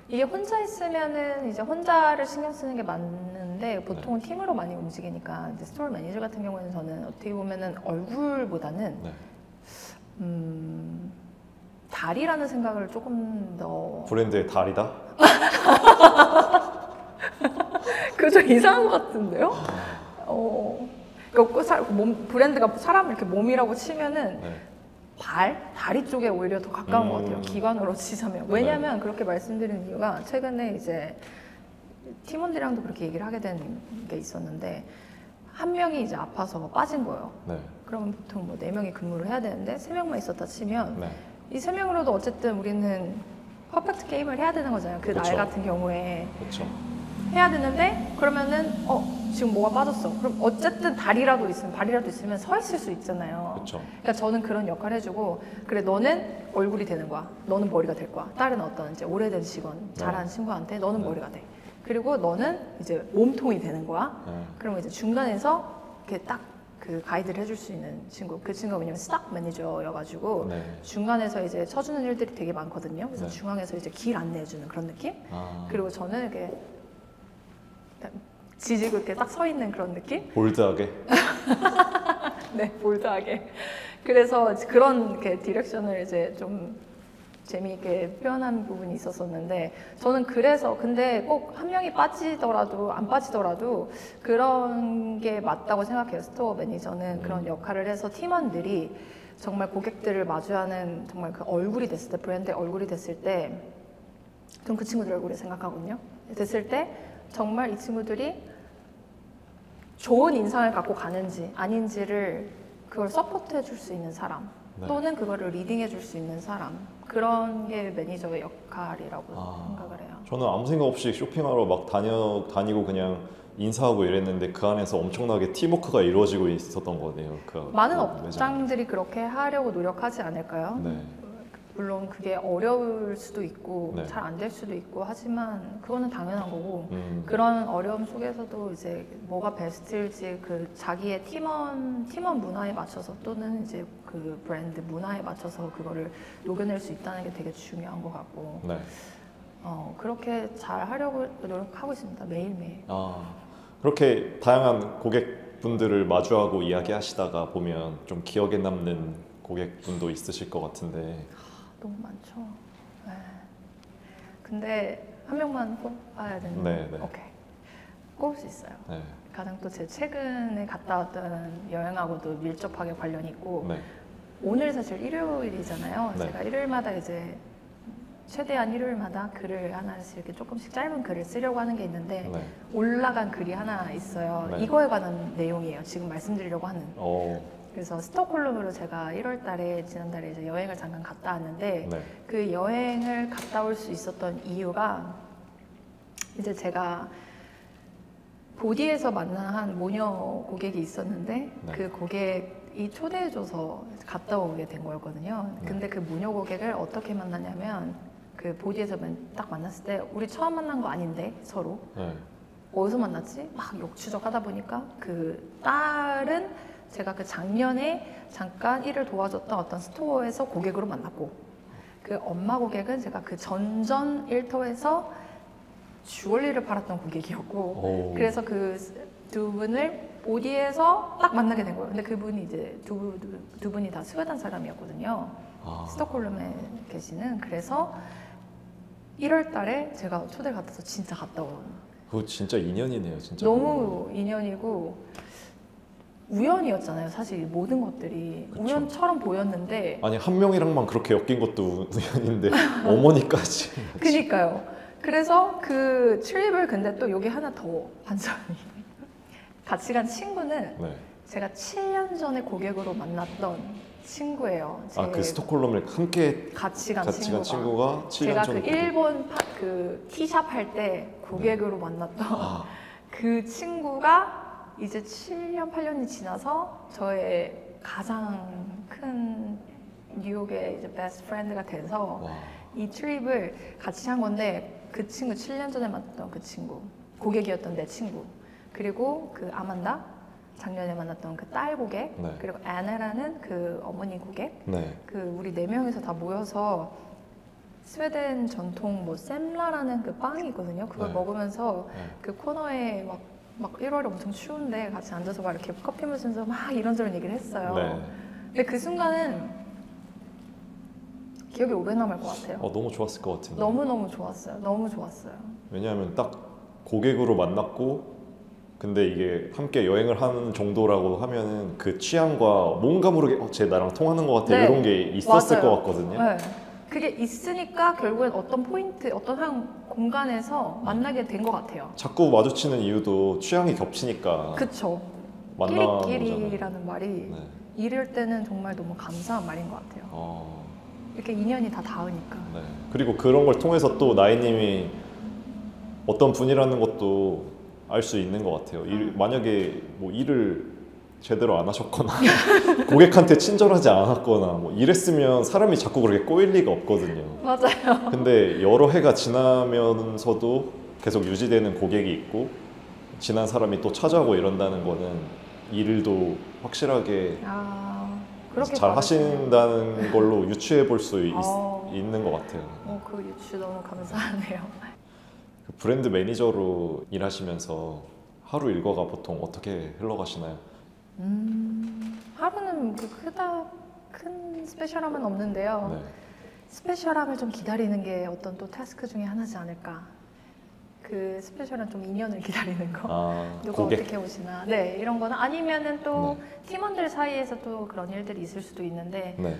S1: 이게 혼자 있으면은 이제 혼자를 신경 쓰는 게 맞는데, 보통은 팀으로 많이 움직이니까 이제 스토어 매니저 같은 경우에는 저는 어떻게 보면은 얼굴보다는
S2: 네.
S1: 달이라는 생각을 조금 더
S2: 브랜드의 달이다?
S1: 그거 좀 이상한 것 같은데요? 그러니까 브랜드가 사람을 이렇게 몸이라고 치면은
S2: 네.
S1: 다리 쪽에 오히려 더 가까운 것 같아요. 기관으로 치자면. 왜냐면
S2: 네.
S1: 그렇게 말씀드리는 이유가, 최근에 이제 팀원들이랑도 그렇게 얘기를 하게 된 게 있었는데, 한 명이 이제 아파서 빠진 거예요.
S2: 네.
S1: 그러면 보통 뭐 4명이 근무를 해야 되는데 3명만 있었다 치면
S2: 네.
S1: 이 3명으로도 어쨌든 우리는 퍼펙트 게임을 해야 되는 거잖아요. 그 날
S2: 그쵸.
S1: 같은 경우에
S2: 그렇죠.
S1: 해야 되는데, 그러면은 지금 뭐가 빠졌어. 그럼 어쨌든 발이라도 있으면 서 있을 수 있잖아요.
S2: 그렇죠.
S1: 그러니까 저는 그런 역할을 해주고, 그래 너는 얼굴이 되는 거야. 너는 머리가 될 거야. 다른 어떤 이제 오래된 직원, 잘하는 친구한테 너는 머리가 돼. 그리고 너는 이제 몸통이 되는 거야. 그러면 이제 중간에서 이렇게 딱 그 가이드를 해줄 수 있는 친구. 그 친구가 왜냐면 스탁 매니저여가지고
S2: 네.
S1: 중간에서 이제 쳐주는 일들이 되게 많거든요. 그래서
S2: 네.
S1: 중앙에서 이제 길 안내해주는 그런 느낌.
S2: 아.
S1: 그리고 저는 이렇게 지지고 이렇게 딱 서 있는 그런 느낌?
S2: 볼드하게.
S1: 네, 볼드하게. 그래서 그런 이렇게 디렉션을 이제 좀 재미있게 표현한 부분이 있었었는데 저는 그래서 근데 꼭 한 명이 빠지더라도 안 빠지더라도 그런 게 맞다고 생각해요. 스토어 매니저는 그런 역할을 해서 팀원들이 정말 고객들을 마주하는 정말 그 얼굴이 됐을 때 브랜드의 얼굴이 됐을 때 전 그 친구들 얼굴을 생각하거든요. 됐을 때 정말 이 친구들이 좋은 인상을 갖고 가는지 아닌지를 그걸 서포트해 줄 수 있는 사람
S2: 네.
S1: 또는 그거를 리딩해 줄 수 있는 사람 그런 게 매니저의 역할이라고 생각을 해요.
S2: 저는 아무 생각 없이 쇼핑하러 막 다니고 그냥 인사하고 이랬는데 그 안에서 엄청나게 팀워크가 이루어지고 있었던 거네요.
S1: 많은
S2: 매장.
S1: 업장들이 그렇게 하려고 노력하지 않을까요?
S2: 네.
S1: 물론 그게 어려울 수도 있고
S2: 네.
S1: 잘 안 될 수도 있고 하지만 그거는 당연한 거고 그런 어려움 속에서도 이제 뭐가 베스트일지 그 자기의 팀원 문화에 맞춰서 또는 이제 그 브랜드 문화에 맞춰서 그거를 녹여낼 수 있다는 게 되게 중요한 것 같고
S2: 네.
S1: 그렇게 잘 하려고 노력하고 있습니다. 매일매일.
S2: 그렇게 다양한 고객분들을 마주하고 이야기하시다가 보면 좀 기억에 남는 고객분도 있으실 것 같은데
S1: 너무 많죠. 네. 근데 한 명만 꼽아야 되는
S2: 네, 네.
S1: 오케이. 꼽을 수 있어요.
S2: 네.
S1: 가장 또 제 최근에 갔다 왔던 여행하고도 밀접하게 관련이 있고
S2: 네.
S1: 오늘 사실 일요일이잖아요.
S2: 네.
S1: 제가 일요일마다 이제 최대한 일요일마다 글을 하나씩 이렇게 조금씩 짧은 글을 쓰려고 하는 게 있는데
S2: 네.
S1: 올라간 글이 하나 있어요.
S2: 네.
S1: 이거에 관한 내용이에요. 지금 말씀드리려고 하는.
S2: 어,
S1: 그래서 스톡홀름으로 제가 1월 달에 지난달에 이제 여행을 잠깐 갔다 왔는데
S2: 네.
S1: 그 여행을 갔다 올 수 있었던 이유가 이제 제가 보디에서 만난 한 모녀 고객이 있었는데
S2: 네.
S1: 그 고객이 초대해줘서 갔다 오게 된 거였거든요.
S2: 네.
S1: 근데 그 모녀 고객을 어떻게 만나냐면 그 보디에서 딱 만났을 때 우리 처음 만난 거 아닌데 서로
S2: 네.
S1: 어디서 만났지? 막 욕추적하다 보니까 그 딸은 제가 그 작년에 잠깐 일을 도와줬던 어떤 스토어에서 고객으로 만났고 그 엄마 고객은 제가 그 전전 일터에서 주얼리를 팔았던 고객이었고
S2: 오.
S1: 그래서 그 두 분을 보디에서 딱 만나게 된 거예요. 근데 그분이 이제 두 분이 다 스웨덴 사람이었거든요. 스톡홀름에 계시는. 그래서 1월 달에 제가 초대를 받아서 진짜 갔다 온.
S2: 그거 진짜 인연이네요, 진짜.
S1: 너무 인연이고 우연이었잖아요. 사실 모든 것들이
S2: 그쵸.
S1: 우연처럼 보였는데
S2: 아니 한 명이랑만 그렇게 엮인 것도 우연인데 어머니까지.
S1: 그니까요. 그래서 그 트립을 근데 또 여기 하나 더 반전이 같이 간 친구는
S2: 네.
S1: 제가 7년 전에 고객으로 만났던 친구예요.
S2: 그 스톡홀름을 함께
S1: 같이 간
S2: 같이 간
S1: 친구가
S2: 친구가 7년
S1: 제가
S2: 전에
S1: 그 일본 그 티샵 할 때 고객으로 만났던 그 친구가 이제 7년, 8년이 지나서 저의 가장 큰 뉴욕의 이제 베스트 프렌드가 돼서
S2: 와.
S1: 이 트립을 같이 한 건데 그 친구 7년 전에 만났던 그 친구 고객이었던 내 친구 그리고 그 아만다 작년에 만났던 그 딸 고객
S2: 네.
S1: 그리고 애나라는 그 어머니 고객
S2: 네.
S1: 그 우리 4명이서 다 모여서 스웨덴 전통 뭐 셈라라는 그 빵이 있거든요. 그걸
S2: 네.
S1: 먹으면서
S2: 네.
S1: 그 코너에 막 1월에 엄청 추운데 같이 앉아서 막 이렇게 커피 마시면서 막 이런저런 얘기를 했어요.
S2: 네.
S1: 근데 그 순간은 기억에 오래 남을 것 같아요.
S2: 너무 좋았을 것 같은데.
S1: 너무너무 좋았어요. 너무 좋았어요.
S2: 왜냐하면 딱 고객으로 만났고 근데 이게 함께 여행을 하는 정도라고 하면은 그 취향과 뭔가 모르게 쟤 나랑 통하는 것 같아
S1: 네.
S2: 이런 게 있었을
S1: 맞아요.
S2: 것 같거든요.
S1: 네. 그게 있으니까 결국엔 어떤 포인트, 어떤 한 공간에서 만나게 된 것 같아요.
S2: 자꾸 마주치는 이유도 취향이 겹치니까
S1: 그쵸.
S2: 만나는 거잖아요.
S1: 끼리끼리라는 말이
S2: 네.
S1: 이럴 때는 정말 너무 감사한 말인 것 같아요. 이렇게 인연이 다 닿으니까.
S2: 네. 그리고 그런 걸 통해서 또 나이님이 어떤 분이라는 것도 알 수 있는 것 같아요. 만약에 뭐 일을 제대로 안 하셨거나 고객한테 친절하지 않았거나 뭐 이랬으면 사람이 자꾸 그렇게 꼬일 리가 없거든요.
S1: 맞아요.
S2: 근데 여러 해가 지나면서도 계속 유지되는 고객이 있고 지난 사람이 또 찾아오고 이런다는 거는 일도 확실하게
S1: 그렇게
S2: 잘
S1: 받으시네요.
S2: 하신다는 걸로 유추해 볼 수 있는 것 같아요.
S1: 그 유추 너무 감사하네요.
S2: 그 브랜드 매니저로 일하시면서 하루 일과가 보통 어떻게 흘러가시나요?
S1: 하루는 큰 스페셜함은 없는데요.
S2: 네.
S1: 스페셜함을 좀 기다리는 게 어떤 또 타스크 중에 하나지 않을까. 그 스페셜한 좀 인연을 기다리는 거.
S2: 아,
S1: 누가
S2: 고객.
S1: 어떻게 오시나. 네, 이런 거는 아니면은 또
S2: 네.
S1: 팀원들 사이에서 또 그런 일들이 있을 수도 있는데
S2: 네.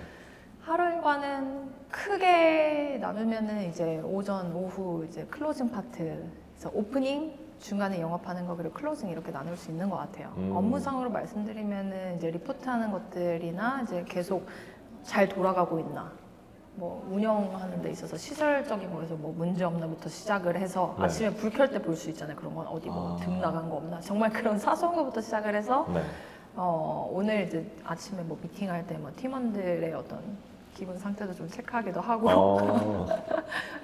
S1: 하루 일과는 크게 나누면은 이제 오전, 오후 이제 클로징 파트, 그래서 오프닝, 중간에 영업하는 거 그리고 클로징 이렇게 나눌 수 있는 것 같아요. 업무상으로 말씀드리면은 이제 리포트하는 것들이나 이제 계속 잘 돌아가고 있나. 뭐 운영하는 데 있어서 시설적인 거에서 뭐 문제 없나부터 시작을 해서
S2: 네.
S1: 아침에 불 켤 때 볼 수 있잖아요. 그런 건 어디 뭐 등 나간 거 없나. 정말 그런 사소한 거부터 시작을 해서
S2: 네.
S1: 오늘 이제 아침에 뭐 미팅할 때 뭐 팀원들의 어떤 기분 상태도 좀 체크하기도 하고
S2: 어.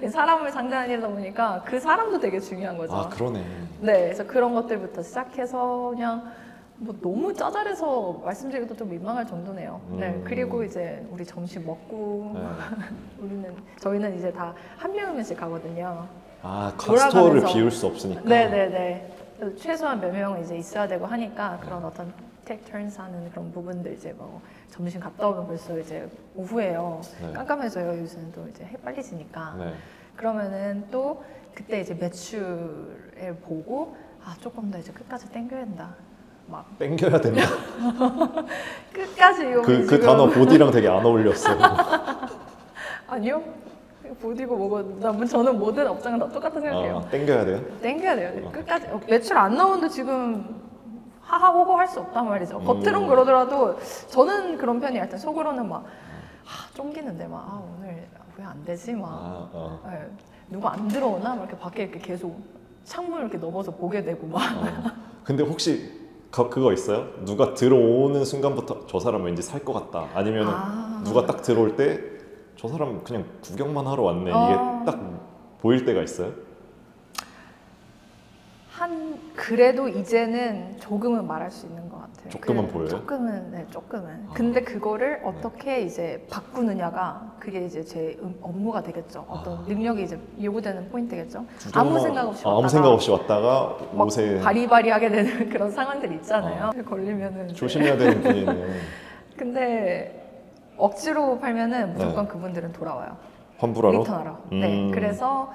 S1: 사람을 상대하다 보니까 그 사람도 되게 중요한 거죠.
S2: 아, 그러네.
S1: 네, 그래서 그런 것들부터 시작해서 그냥 뭐 너무 짜잘해서 말씀드리기도 좀 민망할 정도네요. 네, 그리고 이제 우리 점심 먹고
S2: 네.
S1: 저희는 이제 다 한 명씩 가거든요.
S2: 아, 카스터를
S1: 돌아가면서.
S2: 비울 수 없으니까.
S1: 네네네. 최소한 몇 명은 이제 있어야 되고 하니까 그런 어떤 테이크 턴스 하는 그런 부분들 이제 뭐 점심 갔다 오면 벌써 이제 오후에요.
S2: 네.
S1: 깜깜해져요. 요새는 또 이제 해 빨리 지니까.
S2: 네.
S1: 그러면은 또 그때 이제 매출을 보고 아 조금 더 이제 끝까지 당겨야 된다. 막
S2: 땡겨야 된다.
S1: 끝까지 이거
S2: 그
S1: 지금
S2: 단어 보디랑 되게 안 어울렸어.
S1: 아니요. 보디고 뭐고 저는 모든 업장은 다 똑같은 생각해요.
S2: 아, 땡겨야 돼요?
S1: 땡겨야 돼요. 끝까지 매출 안 나오는데 지금 하하호호 할 수 없단 말이죠. 겉으로는 그러더라도 저는 그런 편이에요. 하여튼 속으로는 막 쫑기는데 막 오늘 왜 안 되지 막 네, 누가 안 들어오나 막 이렇게 밖에 이렇게 계속 창문 이렇게 넘어서 보게 되고 막.
S2: 근데 혹시 그거 있어요? 누가 들어오는 순간부터 저 사람 왠지 살 것 같다. 아니면 누가 딱 들어올 때 저 사람 그냥 구경만 하러 왔네. 이게 딱 보일 때가 있어요?
S1: 그래도 이제는 조금은 말할 수 있는 것 같아요.
S2: 조금은 보여요?
S1: 조금은, 네, 조금은. 근데 그거를 어떻게 이제 바꾸느냐가 그게 이제 제 업무가 되겠죠. 어떤 능력이 이제 요구되는 포인트겠죠. 아무 생각 없이 왔다가
S2: 아무 생각 없이 왔다가
S1: 막
S2: 옷에
S1: 바리바리하게 되는 그런 상황들이 있잖아요. 걸리면은
S2: 조심해야 되는 분이네.
S1: 근데 억지로 팔면은 무조건 그분들은 돌아와요.
S2: 환불하러?
S1: 리턴하러. 네, 그래서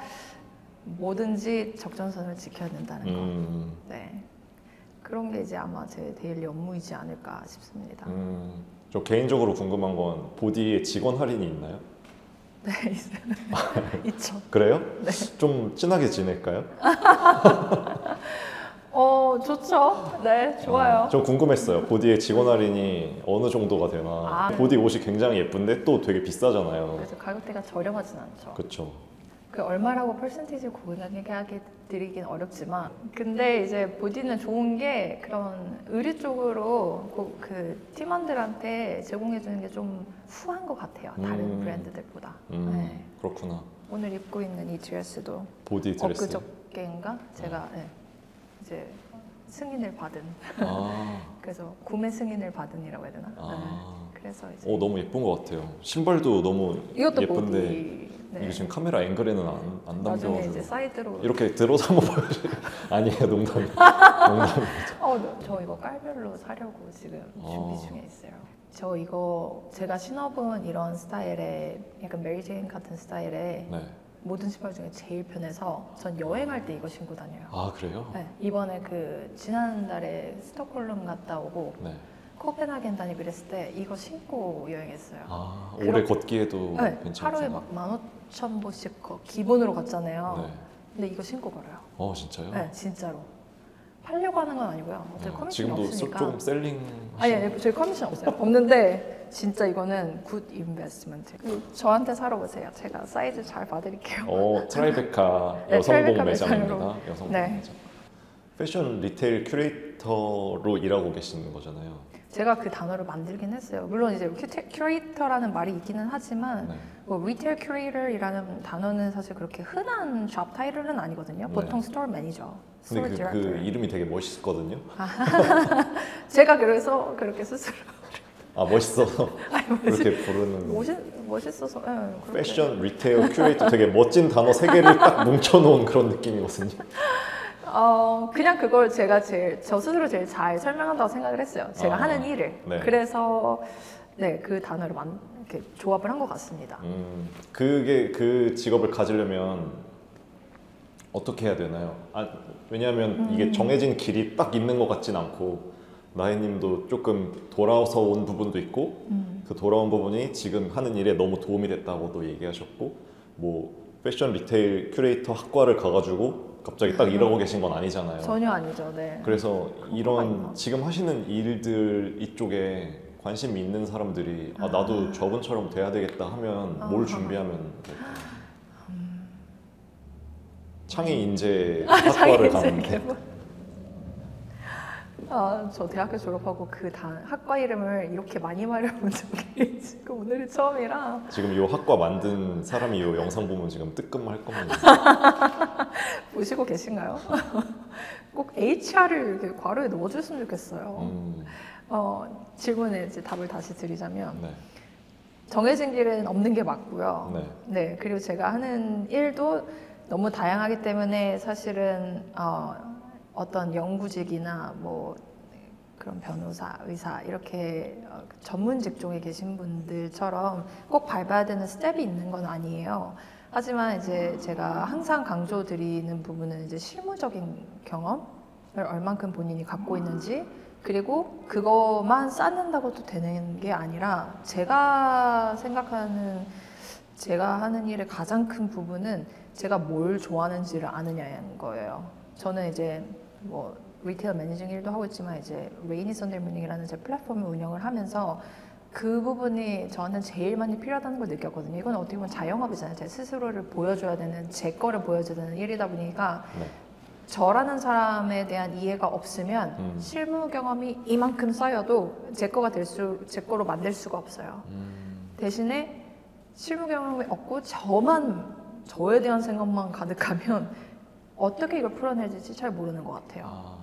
S1: 뭐든지 적정선을 지켜야 된다는 거. 네, 그런 게 이제 아마 제 데일리 업무이지 않을까 싶습니다.
S2: 저 개인적으로 궁금한 건 보디에 직원 할인이 있나요?
S1: 네, 있죠.
S2: 그래요?
S1: 네.
S2: 좀 친하게 지낼까요?
S1: 좋죠. 네, 좋아요.
S2: 저 궁금했어요. 보디의 직원 할인이 어느 정도가 되나. 보디 옷이 굉장히 예쁜데 또 되게 비싸잖아요.
S1: 그래서 가격대가 저렴하진 않죠.
S2: 그렇죠.
S1: 그 얼마라고 퍼센티지 고객에게 드리긴 어렵지만 근데 이제 보디는 좋은 게 그런 의류 쪽으로 그 팀원들한테 제공해 주는 게 좀 후한 것 같아요. 다른 브랜드들보다. 네.
S2: 그렇구나.
S1: 오늘 입고 있는 이 드레스도
S2: 보디 드레스.
S1: 엊그저께인가 제가 네, 이제 승인을 받은 그래서 구매 승인을 받은이라고 해야 되나? 네. 그래서 이제
S2: 너무 예쁜 것 같아요. 신발도 너무
S1: 이것도
S2: 예쁜데
S1: 보디. 네.
S2: 이게 지금 카메라 앵글에는 안
S1: 나중에
S2: 담겨가지고
S1: 이제 사이드로
S2: 이렇게 들어서 한번 보여줘요. 아니에요, 농담이에요.
S1: 저 이거 깔별로 사려고 지금 준비 중에 있어요. 저 이거 제가 신어본 이런 스타일의 약간 메리제인 같은 스타일의
S2: 네.
S1: 모든 신발 중에 제일 편해서 전 여행할 때 이거 신고 다녀요.
S2: 아, 그래요?
S1: 네, 이번에 그 지난달에 스톡홀름 갔다 오고
S2: 네.
S1: 코펜하겐 다니고 이랬을 때 이거 신고 여행했어요.
S2: 오래 걷기에도
S1: 네,
S2: 괜찮죠.
S1: 하루에 막 15,000보씩 기본으로 걷잖아요.
S2: 네.
S1: 근데 이거 신고 걸어요.
S2: 진짜요?
S1: 네, 진짜로. 팔려고 하는 건 아니고요. 어차피 커미션이
S2: 지금도
S1: 없으니까.
S2: 조금 셀링
S1: 아니, 저희 커미션 없어요. 없는데 진짜 이거는 굿 인베스트먼트. 저한테 사러 오세요. 제가 사이즈 잘 봐드릴게요.
S2: 트라이베카
S1: 네,
S2: 여성복
S1: 트라이베카
S2: 매장입니다.
S1: 매장으로.
S2: 여성복
S1: 네.
S2: 매장. 패션 리테일 큐레이터로 일하고 계시는 거잖아요.
S1: 제가 그 단어를 만들긴 했어요. 물론 이제 큐레이터라는 말이 있기는 하지만
S2: 네.
S1: 뭐 리테일 큐레이터이라는 단어는 사실 그렇게 흔한 잡 타이틀은 아니거든요. 보통 스토어 매니저, 스토어
S2: 근데
S1: 디렉터.
S2: 그 이름이 되게 멋있거든요.
S1: 제가 그래서 그렇게 스스로
S2: 멋있어서 그렇게 부르는 거.
S1: 멋있어서 그렇게.
S2: 패션 리테일 큐레이터 되게 멋진 단어 세 개를 딱 뭉쳐놓은 그런 느낌이거든요.
S1: 그냥 그걸 제가 저 스스로 제일 잘 설명한다고 생각을 했어요. 제가 하는 일을.
S2: 네.
S1: 그래서 네, 그 단어를 이렇게 조합을 한 것 같습니다.
S2: 그게 그 직업을 가지려면 어떻게 해야 되나요? 왜냐하면 이게 정해진 길이 딱 있는 것 같진 않고 나혜님도 조금 돌아서 온 부분도 있고 그 돌아온 부분이 지금 하는 일에 너무 도움이 됐다고도 얘기하셨고 뭐 패션 리테일 큐레이터 학과를 가가지고 갑자기 딱 이러고 계신 건 아니잖아요.
S1: 전혀 아니죠. 네.
S2: 그래서 이런
S1: 있나?
S2: 지금 하시는 일들 이쪽에 관심이 있는 사람들이 나도 저분처럼 돼야 되겠다 하면 뭘 준비하면 될까요? 창의 인재 학과를 가는데
S1: 저 대학교 졸업하고 학과 이름을 이렇게 많이 말해본 적이 지금 오늘이 처음이라.
S2: 지금 이 학과 만든 사람이 이 영상 보면 지금 뜨끔할 겁니다.
S1: 보시고 계신가요? 꼭 HR을 이렇게 괄호에 넣어줬으면 좋겠어요. 질문에 이제 답을 다시 드리자면
S2: 네.
S1: 정해진 길은 없는 게 맞고요.
S2: 네.
S1: 네, 그리고 제가 하는 일도 너무 다양하기 때문에 사실은 어떤 연구직이나 뭐 그런 변호사, 의사 이렇게 전문 직종에 계신 분들처럼 꼭 밟아야 되는 스텝이 있는 건 아니에요. 하지만 이제 제가 항상 강조드리는 부분은 이제 실무적인 경험을 얼만큼 본인이 갖고 있는지, 그리고 그것만 쌓는다고 또 되는 게 아니라 제가 생각하는 제가 하는 일의 가장 큰 부분은 제가 뭘 좋아하는지를 아느냐인 거예요. 저는 이제 뭐 리테일 매니징 일도 하고 있지만 이제 레이니 선데이 모닝이라는 제 플랫폼을 운영을 하면서 그 부분이 저는 제일 많이 필요하다는 걸 느꼈거든요. 이건 어떻게 보면 자영업이잖아요. 제 스스로를 보여줘야 되는, 제 거를 보여줘야 되는 일이다 보니까
S2: 네.
S1: 저라는 사람에 대한 이해가 없으면 실무 경험이 이만큼 쌓여도 제 거로 만들 수가 없어요. 대신에 실무 경험이 없고 저에 대한 생각만 가득하면 어떻게 이걸 풀어내야 될지 잘 모르는 것 같아요.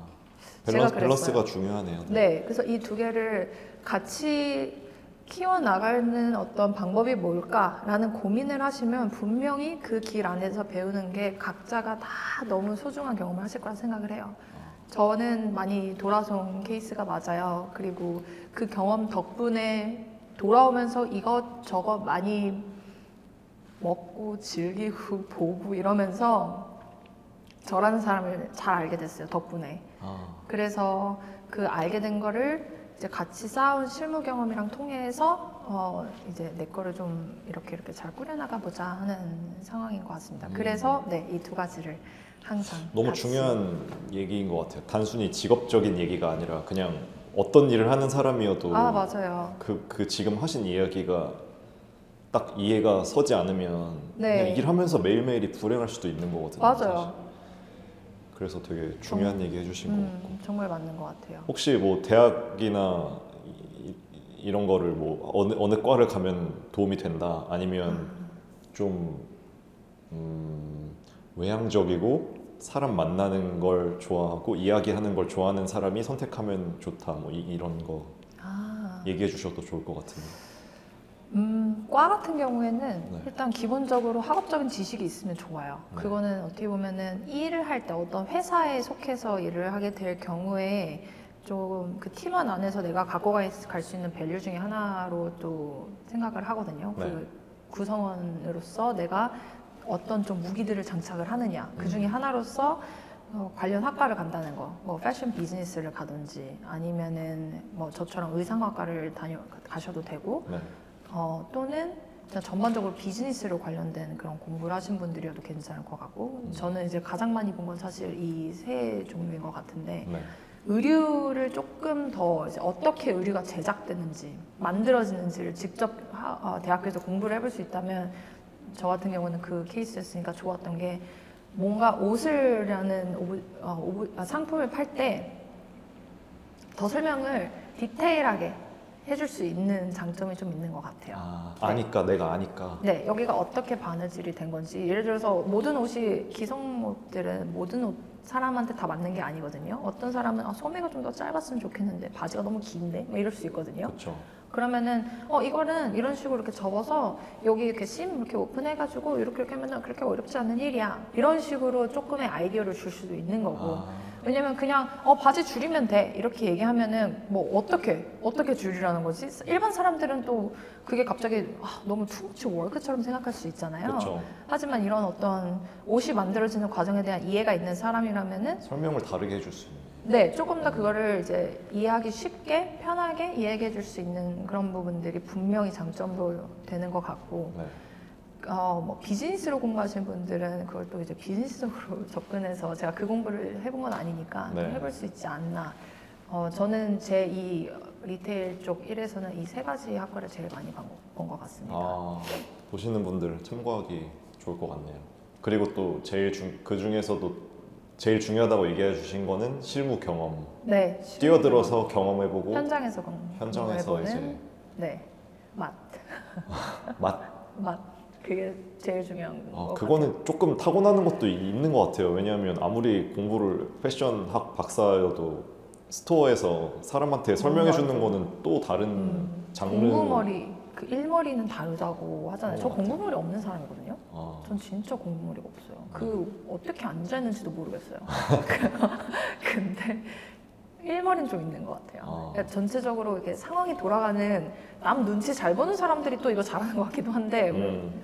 S2: 밸런스가 중요하네요.
S1: 네, 그래서 이 두 개를 같이 키워나가는 어떤 방법이 뭘까라는 고민을 하시면 분명히 그 길 안에서 배우는 게 각자가 다 너무 소중한 경험을 하실 거라 생각을 해요. 저는 많이 돌아서 온 케이스가 맞아요. 그리고 그 경험 덕분에 돌아오면서 이것저것 많이 먹고 즐기고 보고 이러면서 저라는 사람을 잘 알게 됐어요. 덕분에. 그래서 그 알게 된 거를 이제 같이 쌓아온 실무 경험이랑 통해서 이제 내 거를 좀 이렇게 잘 꾸려나가 보자 하는 상황인 것 같습니다. 그래서 네, 이 두 가지를 항상
S2: 너무
S1: 같이.
S2: 중요한 얘기인 것 같아요. 단순히 직업적인 얘기가 아니라 그냥 어떤 일을 하는 사람이어도
S1: 맞아요.
S2: 그 지금 하신 이야기가 딱 이해가 서지 않으면
S1: 네.
S2: 그냥 일하면서 매일매일이 불행할 수도 있는 거거든요.
S1: 맞아요.
S2: 사실. 그래서 되게 중요한 얘기 해주신 것 같고.
S1: 정말 맞는 것 같아요.
S2: 혹시 뭐 대학이나 이런 거를 뭐 어느 과를 가면 도움이 된다, 아니면 좀 외향적이고 사람 만나는 걸 좋아하고 이야기하는 걸 좋아하는 사람이 선택하면 좋다, 뭐 이런 거 얘기해 주셔도 좋을 것 같은데.
S1: 과 같은 경우에는
S2: 네.
S1: 일단 기본적으로 학업적인 지식이 있으면 좋아요.
S2: 네.
S1: 그거는 어떻게 보면은 일을 할 때 어떤 회사에 속해서 일을 하게 될 경우에 좀 그 팀원 안에서 내가 갖고 갈 수 있는 밸류 중에 하나로 또 생각을 하거든요.
S2: 네.
S1: 그 구성원으로서 내가 어떤 좀 무기들을 장착을 하느냐. 그 중에 하나로서 관련 학과를 간다는 거, 뭐 패션 비즈니스를 가든지 아니면은 뭐 저처럼 의상학과를 가셔도 되고.
S2: 네.
S1: 또는 그냥 전반적으로 비즈니스로 관련된 그런 공부를 하신 분들이어도 괜찮을 것 같고, 저는 이제 가장 많이 본 건 사실 이 세 종류인 것 같은데,
S2: 네.
S1: 의류를 조금 더 이제 어떻게 의류가 제작되는지 만들어지는지를 직접 대학교에서 공부를 해볼 수 있다면, 저 같은 경우는 그 케이스였으니까 좋았던 게, 뭔가 옷을라는 상품을 팔 때 더 설명을 디테일하게 해줄 수 있는 장점이 좀 있는 것 같아요.
S2: 아,
S1: 네.
S2: 아니까 내가 아니까.
S1: 네, 여기가 어떻게 바느질이 된 건지 예를 들어서 모든 옷이 기성 옷들은 모든 옷 사람한테 다 맞는 게 아니거든요. 어떤 사람은 소매가 좀 더 짧았으면 좋겠는데 바지가 너무 긴데 뭐 이럴 수 있거든요.
S2: 그렇죠.
S1: 그러면은 이거는 이런 식으로 이렇게 접어서 여기 이렇게 심 이렇게 오픈해가지고 이렇게 하면은 그렇게 어렵지 않은 일이야. 이런 식으로 조금의 아이디어를 줄 수도 있는 거고. 왜냐면 그냥 바지 줄이면 돼 이렇게 얘기하면은 뭐 어떻게 줄이라는 거지? 일반 사람들은 또 그게 갑자기 너무 투머치 워크처럼 생각할 수 있잖아요.
S2: 그렇죠.
S1: 하지만 이런 어떤 옷이 만들어지는 과정에 대한 이해가 있는 사람이라면은
S2: 설명을 다르게 해줄 수 있는.
S1: 네, 조금 더 그거를 이제 이해하기 쉽게 편하게 이야기해 줄 수 있는 그런 부분들이 분명히 장점으로 되는 것 같고.
S2: 네.
S1: 뭐 비즈니스로 공부하시는 분들은 그걸 또 이제 비즈니스적으로 접근해서 제가 그 공부를 해본 건 아니니까 또
S2: 네.
S1: 해볼 수 있지 않나. 저는 제 이 리테일 쪽 1에서는 이 세 가지 학과를 제일 많이 본 것 같습니다.
S2: 보시는 분들 참고하기 좋을 것 같네요. 그리고 또 그 중에서도 제일 중요하다고 얘기해 주신 거는 실무 경험.
S1: 네,
S2: 뛰어들어서 경험해보고
S1: 현장에서
S2: 현장에서 이제
S1: 경험해보는 네, 맛.
S2: 맛.
S1: 그게 제일 중요한 거
S2: 그거는 조금 타고나는 것도 있는 것 같아요. 왜냐하면 아무리 공부를 패션학 박사여도 스토어에서 사람한테 설명해 주는 거는 또 다른 장르.
S1: 공부머리, 그 일머리는 다르다고 하잖아요. 저
S2: 같아요.
S1: 공부머리 없는 사람이거든요. 전 진짜 공부머리가 없어요. 그 어떻게 앉아있는지도 모르겠어요. 근데 일머리는 좀 있는 것 같아요. 그러니까 전체적으로 이렇게 상황이 돌아가는 남 눈치 잘 보는 사람들이 또 이거 잘하는 것 같기도 한데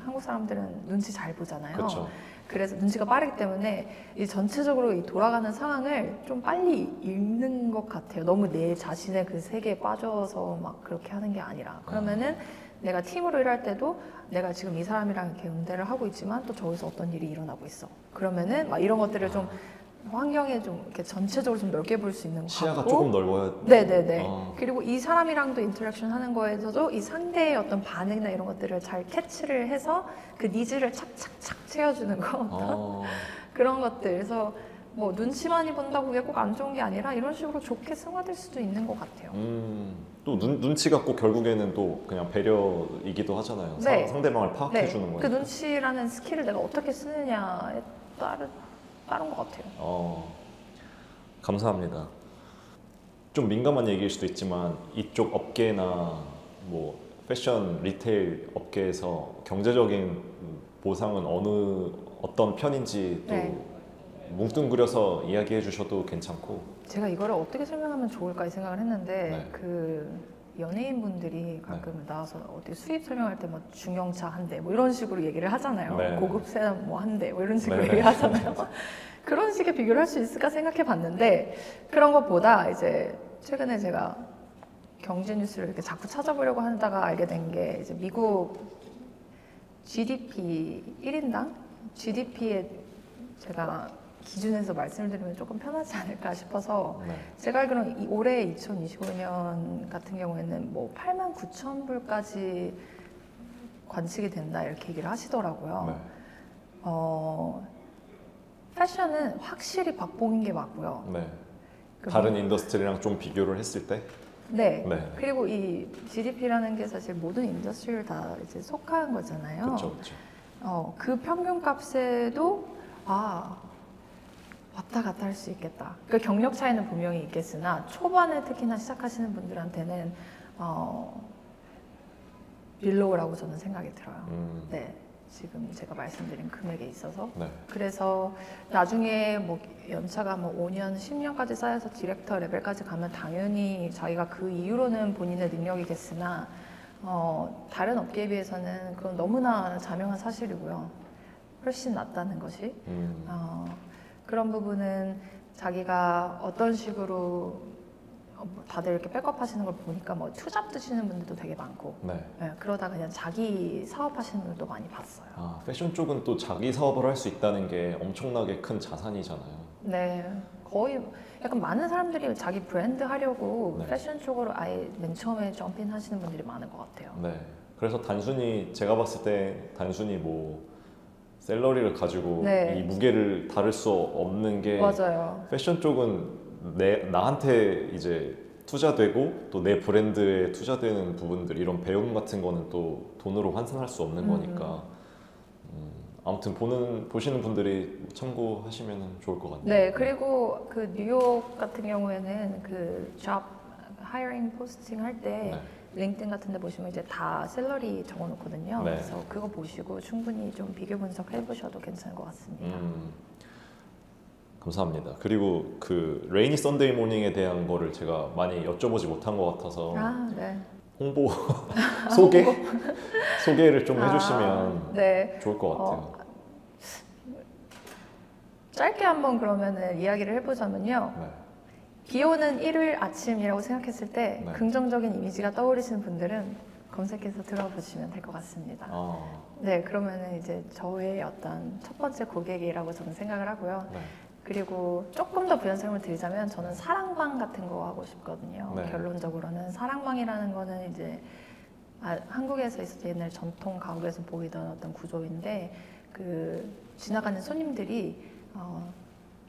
S1: 한국 사람들은 눈치 잘 보잖아요.
S2: 그쵸.
S1: 그래서 눈치가 빠르기 때문에 이 전체적으로 이 돌아가는 상황을 좀 빨리 읽는 것 같아요. 너무 내 자신의 그 세계에 빠져서 막 그렇게 하는 게 아니라. 그러면은 내가 팀으로 일할 때도 내가 지금 이 사람이랑 이렇게 응대를 하고 있지만 또 저기서 어떤 일이 일어나고 있어. 그러면은 막 이런 것들을 좀 환경에 좀 이렇게 전체적으로 좀 넓게 볼 수 있는 것
S2: 시야가
S1: 같고.
S2: 조금 넓어야.
S1: 네네네. 그리고 이 사람이랑도 인터랙션 하는 거에서도 이 상대의 어떤 반응이나 이런 것들을 잘 캐치를 해서 그 니즈를 착착착 채워주는 거. 그런 것들. 그래서 뭐 눈치 많이 본다고 그게 꼭 안 좋은 게 아니라 이런 식으로 좋게 승화될 수도 있는 것 같아요.
S2: 또 눈치가 꼭 결국에는 또 그냥 배려이기도 하잖아요.
S1: 네.
S2: 상대방을 파악해
S1: 네.
S2: 주는 거니까.
S1: 그 눈치라는 스킬을 내가 어떻게 쓰느냐에 따른 것 같아요.
S2: 감사합니다. 좀 민감한 얘기일 수도 있지만 이쪽 업계나 뭐 패션 리테일 업계에서 경제적인 보상은 어떤 편인지 또
S1: 네.
S2: 뭉뚱그려서 이야기해 주셔도 괜찮고.
S1: 제가 이거를 어떻게 설명하면 좋을까 이 생각을 했는데
S2: 네.
S1: 그 연예인분들이 가끔 나와서 어떻게 수입 설명할 때 뭐 중형차 한 대 뭐 이런 식으로 얘기를 하잖아요.
S2: 네.
S1: 고급 세단 뭐 한 대 뭐 이런 식으로
S2: 네.
S1: 얘기를 하잖아요. 그런 식의 비교를 할 수 있을까 생각해 봤는데 그런 것보다 이제 최근에 제가 경제 뉴스를 이렇게 자꾸 찾아보려고 하다가 알게 된 게 이제 미국 GDP 1인당 GDP에 제가 기준에서 말씀을 드리면 조금 편하지 않을까 싶어서
S2: 네.
S1: 제가 알기로는 올해 2025년 같은 경우에는 뭐 8만 9천 불까지 관측이 된다 이렇게 얘기를 하시더라고요.
S2: 네.
S1: 패션은 확실히 박봉인 게 맞고요.
S2: 네.
S1: 그
S2: 다른 인더스트리랑 좀 비교를 했을 때.
S1: 네.
S2: 네.
S1: 그리고 이 GDP라는 게 사실 모든 인더스트리를 다 이제 속한 거잖아요.
S2: 그렇죠, 그렇죠.
S1: 그 평균 값에도 왔다 갔다 할 수 있겠다. 그 경력 차이는 분명히 있겠으나 초반에 특히나 시작하시는 분들한테는 릴로우라고 저는 생각이 들어요. 네, 지금 제가 말씀드린 금액에 있어서.
S2: 네.
S1: 그래서 나중에 뭐 연차가 뭐 5년, 10년까지 쌓여서 디렉터 레벨까지 가면 당연히 자기가 그 이후로는 본인의 능력이겠으나 다른 업계에 비해서는 그건 너무나 자명한 사실이고요. 훨씬 낫다는 것이. 그런 부분은 자기가 어떤 식으로 다들 이렇게 백업 하시는 걸 보니까 뭐 투잡 드시는 분들도 되게 많고
S2: 네.
S1: 그러다 그냥 자기 사업 하시는 분들도 많이 봤어요.
S2: 패션 쪽은 또 자기 사업을 할 수 있다는 게 엄청나게 큰 자산이잖아요.
S1: 네, 거의 약간 많은 사람들이 자기 브랜드 하려고
S2: 네.
S1: 패션 쪽으로 아예 맨 처음에 점핑 하시는 분들이 많은 것 같아요.
S2: 네. 그래서 제가 봤을 때 단순히 뭐 샐러리를 가지고
S1: 네.
S2: 이 무게를 다룰 수 없는 게
S1: 맞아요.
S2: 패션 쪽은 나한테 이제 투자되고 또 내 브랜드에 투자되는 부분들 이런 배움 같은 거는 또 돈으로 환산할 수 없는 거니까 아무튼 보시는 분들이 참고하시면 좋을 것 같네요.
S1: 네, 그리고 그 뉴욕 같은 경우에는 그 잡 하이어링 포스팅 할 때
S2: 네.
S1: 링크드인 같은 데 보시면 이제 다 샐러리 적어 놓거든요.
S2: 네.
S1: 그래서 그거 보시고 충분히 좀 비교 분석해 보셔도 괜찮을 것 같습니다.
S2: 감사합니다. 그리고 그 레이니 선데이 모닝에 대한 거를 제가 많이 여쭤보지 못한 것 같아서
S1: 아, 네.
S2: 홍보 소개를 좀 해주시면
S1: 네.
S2: 좋을 것 같아요.
S1: 짧게 한번 그러면은 이야기를 해보자면요.
S2: 네.
S1: 비 오는 일요일 아침이라고 생각했을 때
S2: 네.
S1: 긍정적인 이미지가 떠오르시는 분들은 검색해서 들어보시면 될 것 같습니다. 네, 그러면은 이제 저의 어떤 첫 번째 고객이라고 저는 생각을 하고요.
S2: 네.
S1: 그리고 조금 더 부연 설명을 드리자면 저는 사랑방 같은 거 하고 싶거든요.
S2: 네.
S1: 결론적으로는 사랑방이라는 거는 이제 한국에서 있었던 옛날 전통 가옥에서 보이던 어떤 구조인데 그 지나가는 손님들이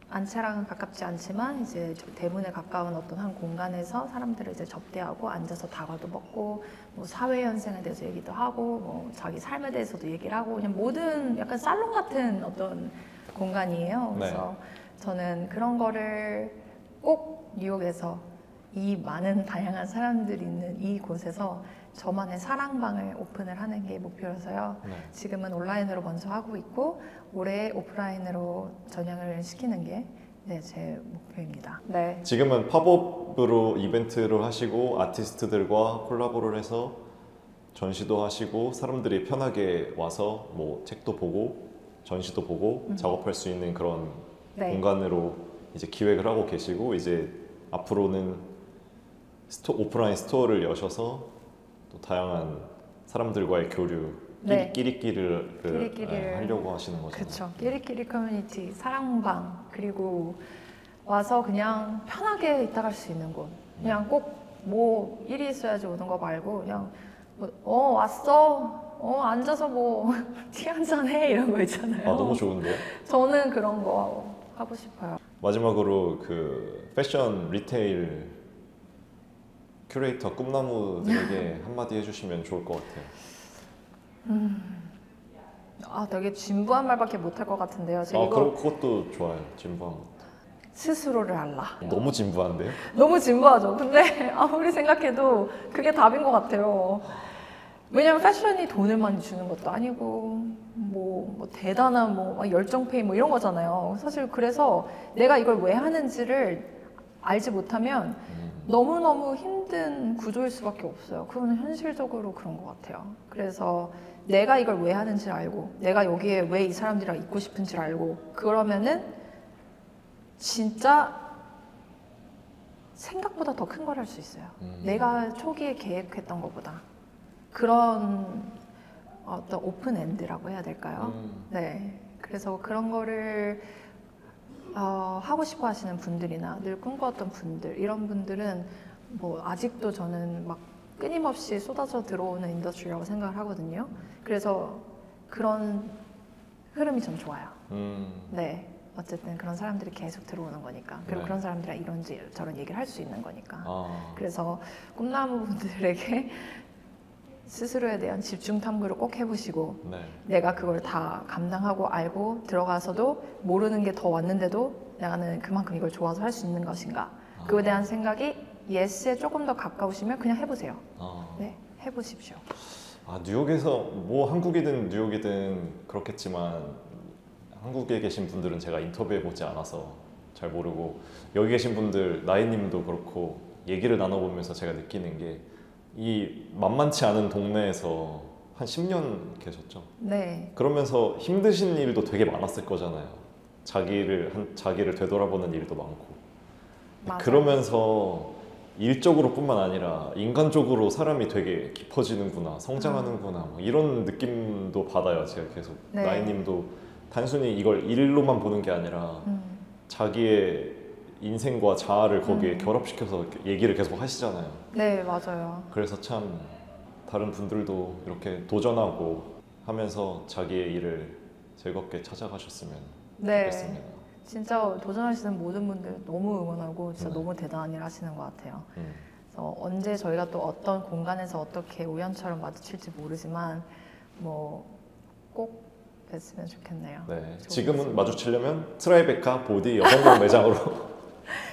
S1: 안채랑은 가깝지 않지만 이제 대문에 가까운 어떤 한 공간에서 사람들을 이제 접대하고 앉아서 다과도 먹고 뭐 사회 현생에 대해서 얘기도 하고 뭐 자기 삶에 대해서도 얘기를 하고 그냥 모든 약간 살롱 같은 어떤 공간이에요. 그래서 저는 그런 거를 꼭 뉴욕에서 이 많은 다양한 사람들이 있는 이곳에서 저만의 사랑방을 오픈을 하는 게 목표여서요.
S2: 네.
S1: 지금은 온라인으로 먼저 하고 있고 올해 오프라인으로 전향을 시키는 게 제 목표입니다. 네.
S2: 지금은 팝업으로 이벤트를 하시고 아티스트들과 콜라보를 해서 전시도 하시고 사람들이 편하게 와서 뭐 책도 보고 전시도 보고 작업할 수 있는 그런
S1: 네.
S2: 공간으로 이제 기획을 하고 계시고 이제 앞으로는 오프라인 스토어를 여셔서 또 다양한 사람들과의 교류
S1: 네.
S2: 끼리끼리를 하려고 하시는 거잖아요.
S1: 그렇죠. 끼리끼리 커뮤니티, 사랑방, 그리고 와서 그냥 편하게 있다 갈 수 있는 곳. 그냥 꼭 뭐 일이 있어야지 오는 거 말고 그냥 왔어. 앉아서 뭐 티 한잔 해 이런 거 있잖아요.
S2: 아, 너무 좋은데요?
S1: 저는 그런 거 하고 싶어요.
S2: 마지막으로 그 패션 리테일 큐레이터 꿈나무들에게 한마디 해주시면 좋을 것 같아요.
S1: 되게 진부한 말밖에 못할 것 같은데요. 제가 이거
S2: 그것도 좋아요. 진부한 것.
S1: 스스로를 알라.
S2: 너무 진부한데요?
S1: 너무 진부하죠. 근데 아무리 생각해도 그게 답인 것 같아요. 왜냐면 패션이 돈을 많이 주는 것도 아니고 뭐 대단한 뭐 열정페이 뭐 이런 거잖아요. 사실 그래서 내가 이걸 왜 하는지를 알지 못하면 너무너무 힘든 구조일 수밖에 없어요. 그거는 현실적으로 그런 것 같아요. 그래서 내가 이걸 왜 하는지 알고 내가 여기에 왜 이 사람들이랑 있고 싶은지 알고 그러면은 진짜 생각보다 더 큰 걸 할 수 있어요. 내가 초기에 계획했던 것보다. 그런 어떤 오픈 엔드라고 해야 될까요? 네. 그래서 그런 거를 하고 싶어 하시는 분들이나 늘 꿈꿔왔던 분들, 이런 분들은 뭐 아직도 저는 막 끊임없이 쏟아져 들어오는 인더스트리라고 생각을 하거든요. 그래서 그런 흐름이 전 좋아요. 네. 어쨌든 그런 사람들이 계속 들어오는 거니까. 그리고 그런 사람들이랑 이런지 저런 얘기를 할 수 있는 거니까. 그래서 꿈나무 분들에게 스스로에 대한 집중 탐구를 꼭 해보시고 내가 그걸 다 감당하고 알고 들어가서도 모르는 게 더 왔는데도 나는 그만큼 이걸 좋아서 할 수 있는 것인가 그거에 대한 생각이 예스에 조금 더 가까우시면 그냥 해보세요. 네, 해보십시오.
S2: 뉴욕에서 뭐 한국이든 뉴욕이든 그렇겠지만 한국에 계신 분들은 제가 인터뷰해보지 않아서 잘 모르고 여기 계신 분들 나이님도 그렇고 얘기를 나눠보면서 제가 느끼는 게 이 만만치 않은 동네에서 한 10년 계셨죠?
S1: 네.
S2: 그러면서 힘드신 일도 되게 많았을 거잖아요. 자기를 되돌아보는 일도 많고.
S1: 맞아요.
S2: 그러면서 일적으로 뿐만 아니라 인간적으로 사람이 되게 깊어지는구나, 성장하는구나 뭐 이런 느낌도 받아요. 제가 계속
S1: 네.
S2: 나이님도 단순히 이걸 일로만 보는 게 아니라 자기의 인생과 자아를 거기에 결합시켜서 얘기를 계속 하시잖아요.
S1: 네, 맞아요.
S2: 그래서 참 다른 분들도 이렇게 도전하고 하면서 자기의 일을 즐겁게 찾아가셨으면
S1: 네.
S2: 좋겠습니다.
S1: 진짜 도전하시는 모든 분들 너무 응원하고 진짜
S2: 네.
S1: 너무 대단한 일 하시는 것 같아요.
S2: 음.
S1: 그래서 언제 저희가 또 어떤 공간에서 어떻게 우연처럼 마주칠지 모르지만 뭐 꼭 뵀으면 좋겠네요.
S2: 네.
S1: 좋은
S2: 지금은
S1: 모습.
S2: 마주치려면 트라이베카 보디 여성용 매장으로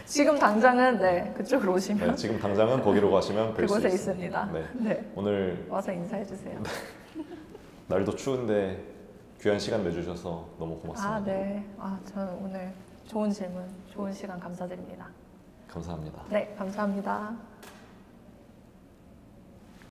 S1: 지금 당장은 네 그쪽으로 오시면
S2: 네, 지금 당장은 거기로 가시면 뵐 수
S1: 그곳에
S2: 있습니다.
S1: 있습니다.
S2: 네.
S1: 네.
S2: 오늘
S1: 와서 인사해 주세요.
S2: 날도 추운데 귀한 시간 내주셔서 너무 고맙습니다.
S1: 아 네. 아 저는 오늘 좋은 질문, 좋은 시간 감사드립니다.
S2: 감사합니다.
S1: 네 감사합니다.